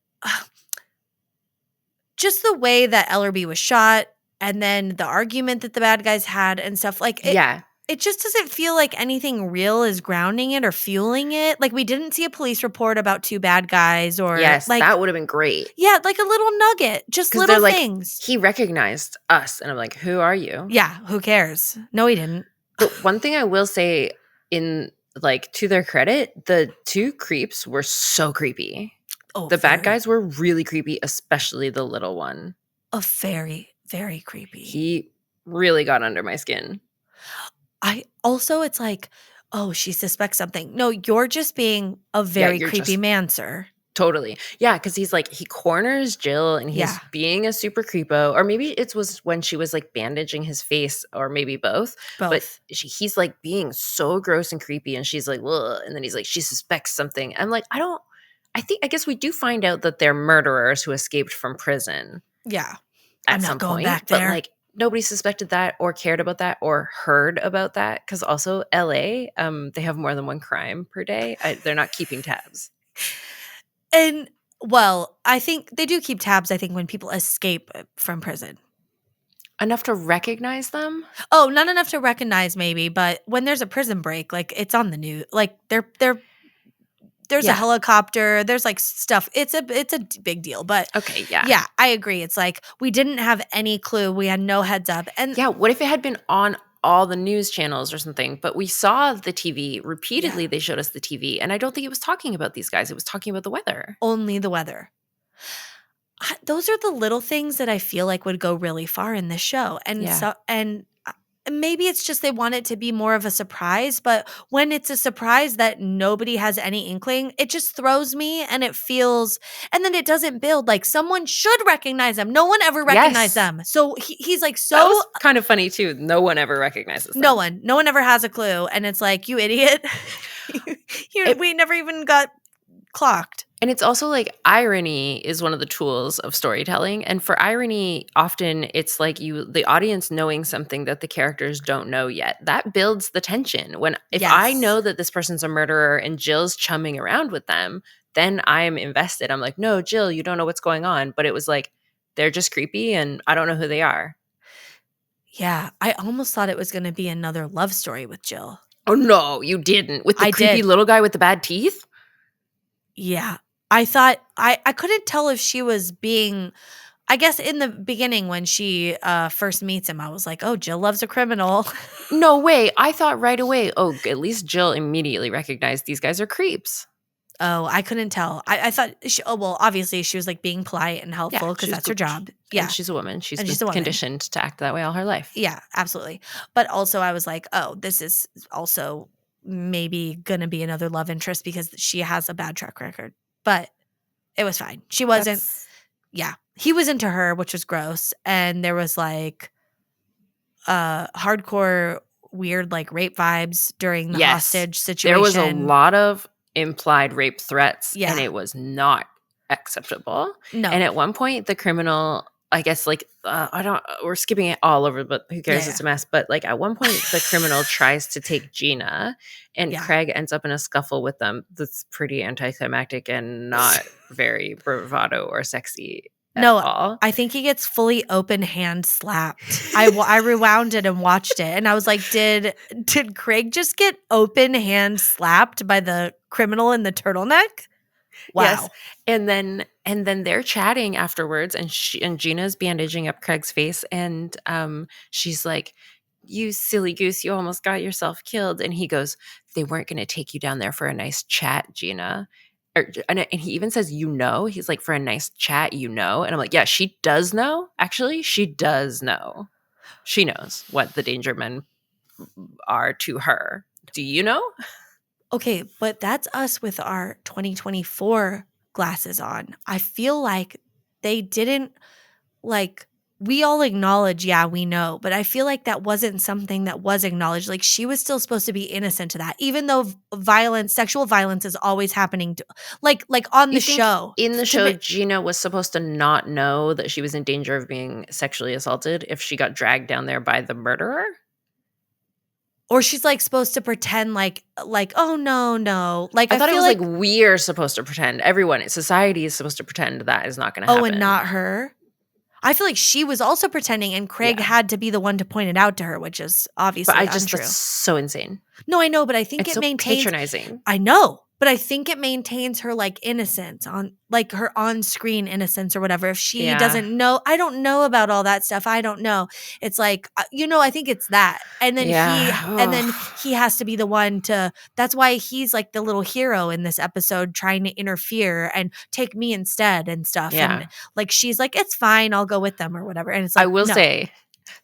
Speaker 1: just the way that Ellerby was shot, and then the argument that the bad guys had and stuff like it.
Speaker 2: Yeah.
Speaker 1: It just doesn't feel like anything real is grounding it or fueling it. Like, we didn't see a police report about 2 bad guys or
Speaker 2: Yes,
Speaker 1: like
Speaker 2: that would have been great.
Speaker 1: yeah, like a little nugget, just
Speaker 2: 'Cause
Speaker 1: little
Speaker 2: they're like,
Speaker 1: things.
Speaker 2: he recognized us, and I'm like, who are you?
Speaker 1: Yeah, who cares? No, he didn't.
Speaker 2: But one thing I will say, in like to their credit, the 2 creeps were so creepy.
Speaker 1: Oh,
Speaker 2: The bad
Speaker 1: very-
Speaker 2: guys were really creepy, especially the little one.
Speaker 1: Oh, very, very creepy.
Speaker 2: He really got under my skin.
Speaker 1: It's like, oh, she suspects something. No, you're just being a very
Speaker 2: you're
Speaker 1: creepy
Speaker 2: just-
Speaker 1: man, sir.
Speaker 2: Totally. Yeah, because he's like, he corners Jill and he's
Speaker 1: Yeah.
Speaker 2: being a super creepo. Or maybe it was when she was like bandaging his face, or maybe both.
Speaker 1: Both.
Speaker 2: But he's like being so gross and creepy, and she's like, ugh. And then he's like, she suspects something. I'm like, I guess we do find out that they're murderers who escaped from prison
Speaker 1: Yeah.
Speaker 2: at
Speaker 1: I'm not
Speaker 2: some
Speaker 1: going
Speaker 2: point.
Speaker 1: back
Speaker 2: But
Speaker 1: there.
Speaker 2: like, nobody suspected that or cared about that or heard about that. Because also LA, they have more than one crime per day. They're not keeping tabs.
Speaker 1: And, well, I think they do keep tabs, I think, when people escape from prison.
Speaker 2: Enough to recognize them?
Speaker 1: Oh, not enough to recognize maybe, but when there's a prison break, like, it's on the news. Like, there's a
Speaker 2: Yeah.
Speaker 1: helicopter, there's like stuff. It's a big deal, but
Speaker 2: Okay, yeah.
Speaker 1: yeah, I agree. It's like we didn't have any clue. We had no heads up. And
Speaker 2: Yeah, what if it had been on all the news channels or something? But we saw the TV repeatedly.
Speaker 1: Yeah.
Speaker 2: They showed us the TV, and I don't think it was talking about these guys. It was talking about the weather.
Speaker 1: only the weather. Those are the little things that I feel like would go really far in this show. And
Speaker 2: Yeah.
Speaker 1: maybe it's just they want it to be more of a surprise, but when it's a surprise that nobody has any inkling, it just throws me and it feels, and then it doesn't build. Like, someone should recognize them. No one ever recognized
Speaker 2: Yes.
Speaker 1: them. So he's like,
Speaker 2: That was kind of funny too. No one ever recognizes them.
Speaker 1: no one ever has a clue. And it's like, you idiot. We never even got clocked.
Speaker 2: And it's also like, irony is one of the tools of storytelling. And for irony, often it's like the audience knowing something that the characters don't know yet. That builds the tension. If I
Speaker 1: Yes.
Speaker 2: know that this person's a murderer and Jill's chumming around with them, then I'm invested. I'm like, no, Jill, you don't know what's going on. But it was like, they're just creepy and I don't know who they are.
Speaker 1: Yeah, I almost thought it was going to be another love story with Jill.
Speaker 2: Oh, no, you didn't. With the
Speaker 1: I
Speaker 2: creepy
Speaker 1: did.
Speaker 2: little guy with the bad teeth?
Speaker 1: Yeah. I thought I couldn't tell if she was being, I guess in the beginning when she first meets him, I was like, oh, Jill loves a criminal.
Speaker 2: No way. I thought right away, oh, at least Jill immediately recognized these guys are creeps.
Speaker 1: Oh, I couldn't tell. I thought, obviously she was like being polite and helpful because
Speaker 2: she's
Speaker 1: that's her
Speaker 2: good.
Speaker 1: job. Yeah.
Speaker 2: And she's a woman. She's
Speaker 1: she's
Speaker 2: been
Speaker 1: a woman.
Speaker 2: conditioned to act that way all her life.
Speaker 1: Yeah, absolutely. But also I was like, oh, this is also maybe going to be another love interest because she has a bad track record. But it was fine. She wasn't. Yeah. He was into her, which was gross. And there was like hardcore weird like rape vibes during the hostage situation.
Speaker 2: There was a lot of implied rape threats,
Speaker 1: Yeah.
Speaker 2: and it was not acceptable.
Speaker 1: No.
Speaker 2: And at one point, the criminal, I guess, like, we're skipping it all over, but who cares?
Speaker 1: Yeah.
Speaker 2: It's a mess. But like at one point, the criminal tries to take Gina, and
Speaker 1: Yeah.
Speaker 2: Craig ends up in a scuffle with them. That's pretty anticlimactic and not very bravado or sexy at all.
Speaker 1: I think he gets fully open hand slapped. I rewound it and watched it, and I was like, did Craig just get open hand slapped by the criminal in the turtleneck? Wow.
Speaker 2: Yes. And then they're chatting afterwards, and Gina's bandaging up Craig's face, and she's like, "You silly goose, you almost got yourself killed." And he goes, "They weren't going to take you down there for a nice chat, Gina." And he even says, "You know," he's like, "For a nice chat, you know." And I'm like, yeah, she does know. Actually, she does know. She knows what the danger men are to her. Do you know?
Speaker 1: Okay, but that's us with our 2024 glasses on. I feel like they didn't like we all acknowledge, yeah, we know, but I feel like that wasn't something that was acknowledged. Like she was still supposed to be innocent to that, even though sexual violence is always happening like on the
Speaker 2: You think
Speaker 1: show.
Speaker 2: in the show, Gina was supposed to not know that she was in danger of being sexually assaulted if she got dragged down there by the murderer?
Speaker 1: Or she's like supposed to pretend like, oh no. Like
Speaker 2: I thought it
Speaker 1: feel
Speaker 2: was like we're supposed to pretend. Everyone in society is supposed to pretend that is not going to happen.
Speaker 1: Oh, and not her. I feel like she was also pretending, and Craig had to be the one to point it out to her, which is obviously untrue.
Speaker 2: That's so insane.
Speaker 1: No, I know, but I think
Speaker 2: it's
Speaker 1: it
Speaker 2: so
Speaker 1: maintains
Speaker 2: patronizing.
Speaker 1: I know, but I think it maintains her like innocence on like her on-screen innocence or whatever. If she doesn't know, I don't know about all that stuff. I don't know. It's like I think it's that. And then he has to be the one to. That's why he's like the little hero in this episode, trying to interfere and take me instead and stuff.
Speaker 2: Yeah.
Speaker 1: And like she's like, it's fine, I'll go with them or whatever. And it's like,
Speaker 2: I will say,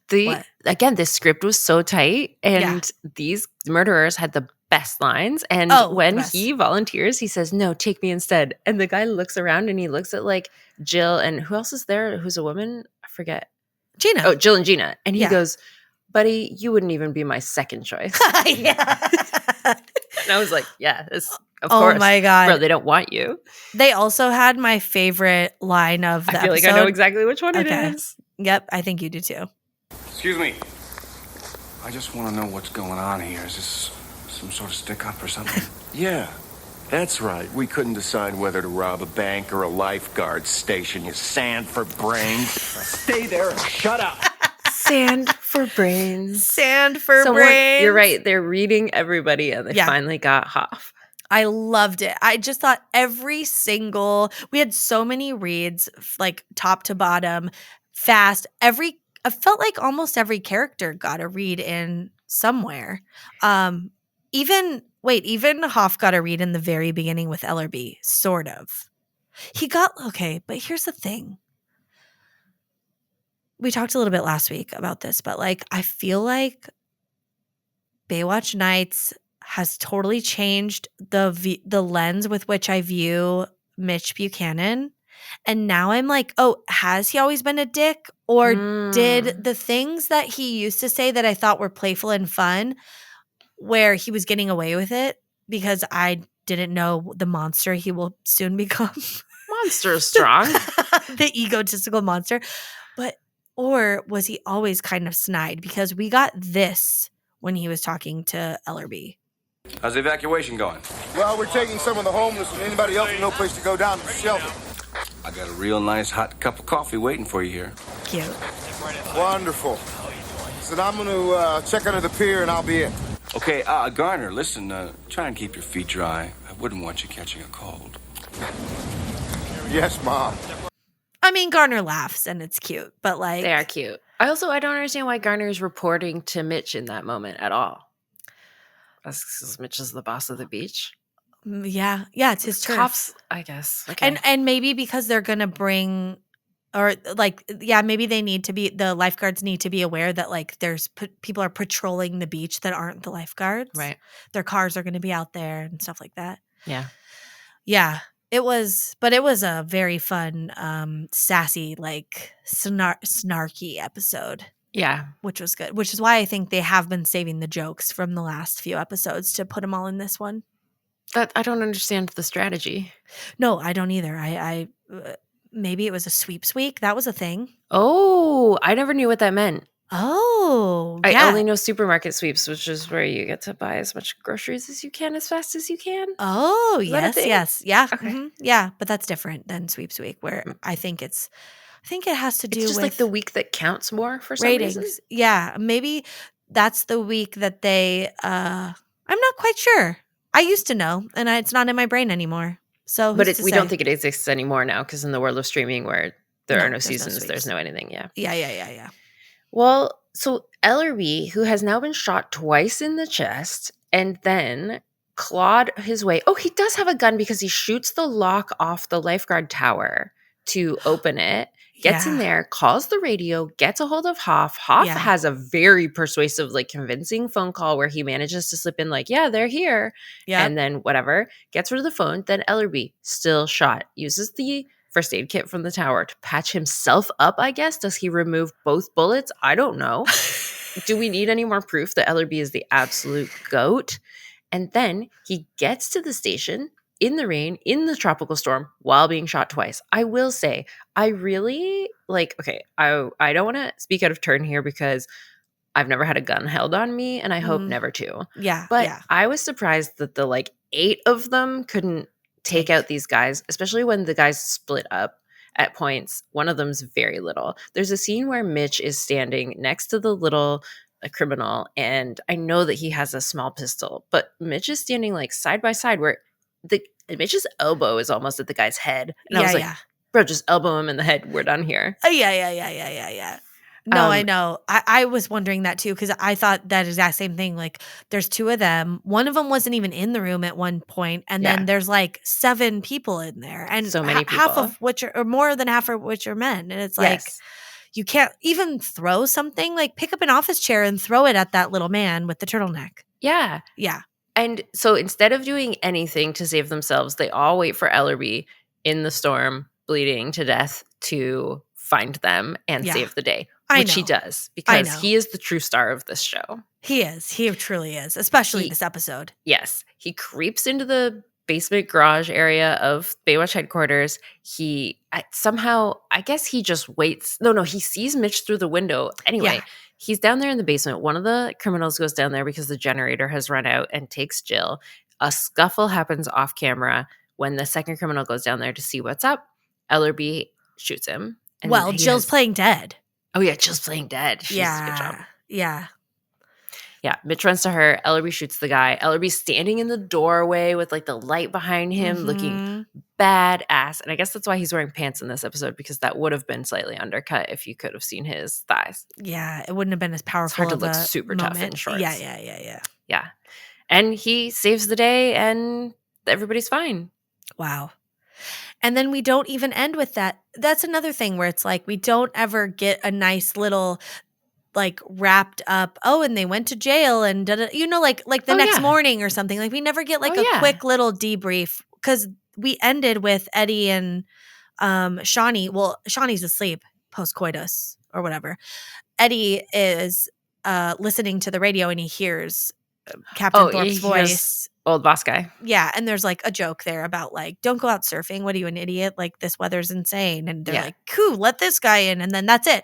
Speaker 2: this script was so tight, and these murderers had the best lines. And when he volunteers, he says, "No, take me instead." And the guy looks around and he looks at like Jill and who else is there? Who's a woman? I forget.
Speaker 1: Gina.
Speaker 2: Oh, Jill and Gina. And he goes, "Buddy, you wouldn't even be my second choice." And I was like, "Yeah, of course." Oh my God, bro, they don't want you.
Speaker 1: They also had my favorite line of the episode.
Speaker 2: Like I know exactly which one it is.
Speaker 1: Yep, I think you do too.
Speaker 6: Excuse me. I just want to know what's going on here. Is this some sort of stick-up or something?
Speaker 7: Yeah, that's right. We couldn't decide whether to rob a bank or a lifeguard station. You sand for brains. Stay there and shut up.
Speaker 2: Sand for brains.
Speaker 1: Sand for brains.
Speaker 2: You're right. They're reading everybody, and they finally got Hoff.
Speaker 1: I loved it. I just thought we had so many reads, like top to bottom, fast. I felt like almost every character got a read in somewhere. Even Hoff got a read in the very beginning with Ellerby, sort of. But here's the thing. We talked a little bit last week about this, but like I feel like Baywatch Nights has totally changed the lens with which I view Mitch Buchanan. And now I'm like, oh, has he always been a dick? Or did the things that he used to say that I thought were playful and fun, where he was getting away with it because I didn't know the monster he will soon become?
Speaker 2: Monster is strong.
Speaker 1: The egotistical monster. Or was he always kind of snide? Because we got this when he was talking to Ellerby.
Speaker 6: How's the evacuation going?
Speaker 8: Well, we're taking some of the homeless and anybody else with no place to go down to the shelter.
Speaker 6: I got a real nice hot cup of coffee waiting for you here.
Speaker 1: Cute.
Speaker 8: Wonderful. So I'm going to check under the pier and I'll be in.
Speaker 6: Okay, Garner, listen, try and keep your feet dry. I wouldn't want you catching a cold.
Speaker 8: Yes, Mom.
Speaker 1: I mean, Garner laughs and it's cute, but like...
Speaker 2: They are cute. I don't understand why Garner is reporting to Mitch in that moment at all. That's because Mitch is the boss of the beach.
Speaker 1: Yeah, it's his turf.
Speaker 2: Cops, I guess. Okay.
Speaker 1: And maybe because they're gonna bring, or like, maybe they need to be, the lifeguards need to be aware that like there's people are patrolling the beach that aren't the lifeguards.
Speaker 2: Right.
Speaker 1: Their cars are gonna be out there and stuff like that.
Speaker 2: Yeah.
Speaker 1: It was a very fun, sassy, like snarky episode.
Speaker 2: Yeah.
Speaker 1: Which was good. Which is why I think they have been saving the jokes from the last few episodes to put them all in this one.
Speaker 2: I don't understand the strategy.
Speaker 1: No, I don't either. I maybe it was a sweeps week. That was a thing.
Speaker 2: Oh, I never knew what that meant.
Speaker 1: Oh,
Speaker 2: I only know supermarket sweeps, which is where you get to buy as much groceries as you can as fast as you can.
Speaker 1: Oh, yes. Yeah.
Speaker 2: Okay.
Speaker 1: Mm-hmm. Yeah, but that's different than sweeps week, where I think it has to do
Speaker 2: it's just
Speaker 1: with
Speaker 2: like the week that counts more for some
Speaker 1: ratings.
Speaker 2: reason.
Speaker 1: Yeah, maybe that's the week that they I'm not quite sure. I used to know, and it's not in my brain anymore. So,
Speaker 2: but we don't think it exists anymore now, because in the world of streaming, where there are no seasons, there's no anything.
Speaker 1: Yeah.
Speaker 2: Well, so Ellerby, who has now been shot twice in the chest, and then clawed his way. Oh, he does have a gun because he shoots the lock off the lifeguard tower to open it. Gets in there, calls the radio, gets a hold of Hoff. Hoff has a very persuasive, like convincing phone call where he manages to slip in like, yeah, they're here. Yeah. And then whatever, gets rid of the phone. Then Ellerby, still shot, uses the first aid kit from the tower to patch himself up, I guess. Does he remove both bullets? I don't know. Do we need any more proof that Ellerby is the absolute goat? And then he gets to the station in the rain, in the tropical storm, while being shot twice. I will say, I really okay, I don't want to speak out of turn here because I've never had a gun held on me, and I hope never to.
Speaker 1: Yeah,
Speaker 2: But
Speaker 1: yeah.
Speaker 2: I was surprised that the 8 of them couldn't take out these guys, especially when the guys split up at points. One of them's very little. There's a scene where Mitch is standing next to the little criminal, and I know that he has a small pistol, but Mitch is standing side by side where Mitch's elbow is almost at the guy's head. And I was like, bro, just elbow him in the head. We're done here.
Speaker 1: Yeah. No, I know. I was wondering that too because I thought that exact same thing. There's 2 of them. One of them wasn't even in the room at one point, and then there's 7 people in there, and
Speaker 2: so many people,
Speaker 1: half of which are, or more than half of which are men. And it's you can't even throw something. Pick up an office chair and throw it at that little man with the turtleneck.
Speaker 2: Yeah. And so instead of doing anything to save themselves, they all wait for Ellerby in the storm, bleeding to death, to find them and save the day. Which he does, because he is the true star of this show.
Speaker 1: He is. He truly is, especially this episode.
Speaker 2: Yes. He creeps into the basement garage area of Baywatch headquarters. Somehow, I guess he just waits. No, he sees Mitch through the window. Anyway, he's down there in the basement. One of the criminals goes down there because the generator has run out and takes Jill. A scuffle happens off camera when the second criminal goes down there to see what's up. Ellerby shoots him.
Speaker 1: And Jill's playing dead.
Speaker 2: Oh, yeah, Jill's playing dead. She's a good job.
Speaker 1: Yeah.
Speaker 2: Yeah, Mitch runs to her. Ellerby shoots the guy. Ellerby's standing in the doorway with the light behind him, looking badass. And I guess that's why he's wearing pants in this episode, because that would have been slightly undercut if you could have seen his thighs.
Speaker 1: Yeah, it wouldn't have been as powerful.
Speaker 2: It's hard to look super tough in shorts.
Speaker 1: Yeah.
Speaker 2: And he saves the day, and everybody's fine.
Speaker 1: Wow. And then we don't even end with that. That's another thing where it's we don't ever get a nice little wrapped up, and they went to jail and the next morning or something. We never get a quick little debrief, because we ended with Eddie and Shauni. Well, Shawnee's asleep post-coitus or whatever. Eddie is listening to the radio and he hears Captain Thorpe's voice.
Speaker 2: Old boss guy.
Speaker 1: Yeah, and there's a joke there about don't go out surfing. What are you, an idiot? This weather's insane. And they're cool, let this guy in, and then that's it.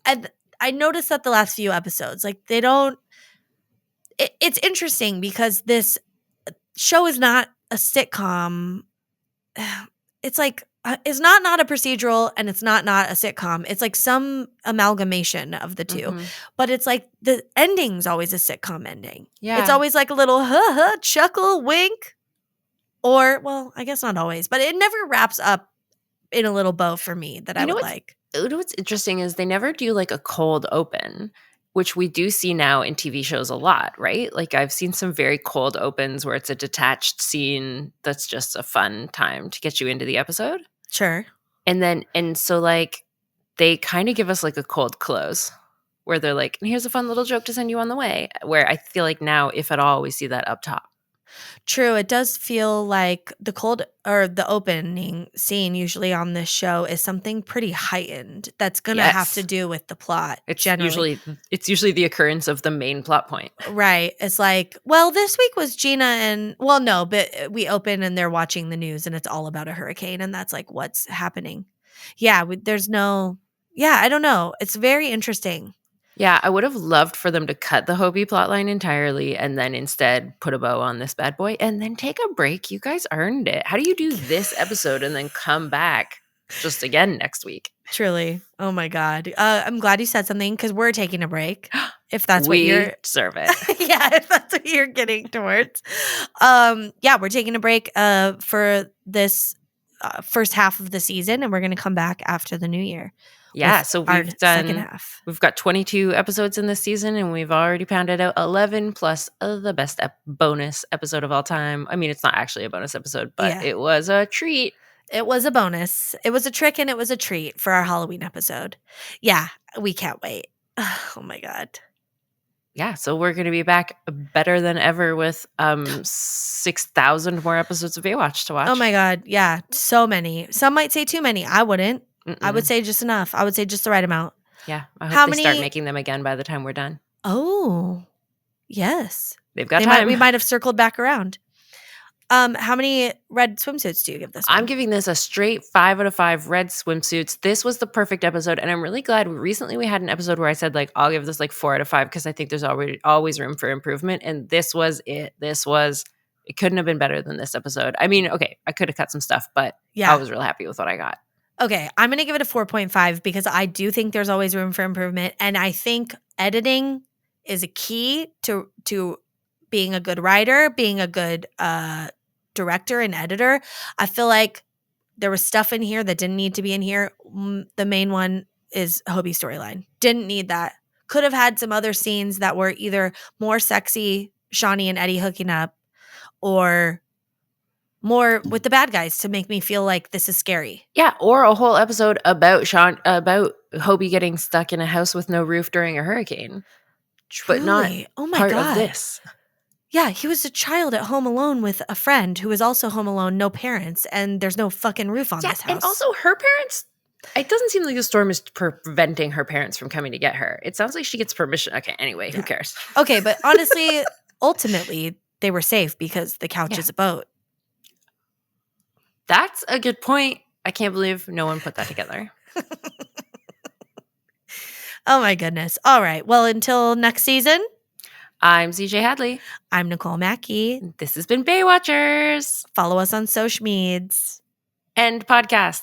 Speaker 1: And I noticed that the last few episodes, they don't. It's interesting because this show is not a sitcom. It's it's not a procedural, and it's not a sitcom. It's some amalgamation of the two. But it's the ending's always a sitcom ending.
Speaker 2: Yeah.
Speaker 1: It's always a little chuckle, wink. Or, well, I guess not always, but it never wraps up in a little bow for me that I would like.
Speaker 2: You know what's interesting is they never do a cold open, which we do see now in TV shows a lot, right? I've seen some very cold opens where it's a detached scene that's just a fun time to get you into the episode.
Speaker 1: Sure.
Speaker 2: And so they kind of give us a cold close where they're and here's a fun little joke to send you on the way, where I feel now, if at all, we see that up top.
Speaker 1: True. It does feel like the cold or the opening scene usually on this show is something pretty heightened that's going to have to do with the plot.
Speaker 2: It's usually the occurrence of the main plot point.
Speaker 1: Right. It's this week was Gina and, no, but we open and they're watching the news and it's all about a hurricane, and that's what's happening. Yeah. I don't know. It's very interesting.
Speaker 2: Yeah, I would have loved for them to cut the Hobie plotline entirely and then instead put a bow on this bad boy and then take a break. You guys earned it. How do you do this episode and then come back just again next week?
Speaker 1: Truly. Oh my God. I'm glad you said something, because we're taking a break. If that's what you're
Speaker 2: deserve it.
Speaker 1: Yeah, if that's what you're getting towards. We're taking a break for this first half of the season, and we're going to come back after the new year.
Speaker 2: Yeah, so we've done
Speaker 1: second half.
Speaker 2: We've got 22 episodes in this season, and we've already pounded out 11 plus the best bonus episode of all time. I mean, it's not actually a bonus episode, but it was a treat.
Speaker 1: It was a bonus. It was a trick, and it was a treat for our Halloween episode. Yeah, we can't wait. Oh my God.
Speaker 2: Yeah, so we're going to be back better than ever with 6,000 more episodes of Baywatch to watch.
Speaker 1: Oh my God. Yeah. So many. Some might say too many. I wouldn't. I would say just enough. I would say just the right amount.
Speaker 2: Yeah. I hope they start making them again by the time we're done.
Speaker 1: Oh, yes.
Speaker 2: They've got time.
Speaker 1: We might have circled back around. How many red swimsuits do you give this one?
Speaker 2: I'm giving this a straight 5 out of 5 red swimsuits. This was the perfect episode, and I'm really glad. Recently, we had an episode where I said, like, I'll give this like 4 out of 5 because I think there's always room for improvement, and this was it. It couldn't have been better than this episode. I mean, okay, I could have cut some stuff, but I was real happy with what I got.
Speaker 1: Okay, I'm going to give it a 4.5 because I do think there's always room for improvement, and I think editing is a key to being a good writer, being a good director and editor. I feel like there was stuff in here that didn't need to be in here. The main one is Hobie's storyline. Didn't need that. Could have had some other scenes that were either more sexy, Shauni and Eddie hooking up, or more with the bad guys to make me feel like this is scary.
Speaker 2: Yeah, or a whole episode about Hobie getting stuck in a house with no roof during a hurricane.
Speaker 1: Truly.
Speaker 2: But not part of this.
Speaker 1: Yeah, he was a child at home alone with a friend who was also home alone, no parents, and there's no fucking roof on this house.
Speaker 2: And also her parents, it doesn't seem like the storm is preventing her parents from coming to get her. It sounds like she gets permission. Okay, anyway, who cares?
Speaker 1: Okay, but honestly, ultimately, they were safe because the couch is a boat.
Speaker 2: That's a good point. I can't believe no one put that together.
Speaker 1: Oh my goodness. All right, well, until next season.
Speaker 2: I'm CJ Hadley.
Speaker 1: I'm Nicole Mackey.
Speaker 2: This has been Baywatchers.
Speaker 1: Follow us on social medias.
Speaker 2: End podcast.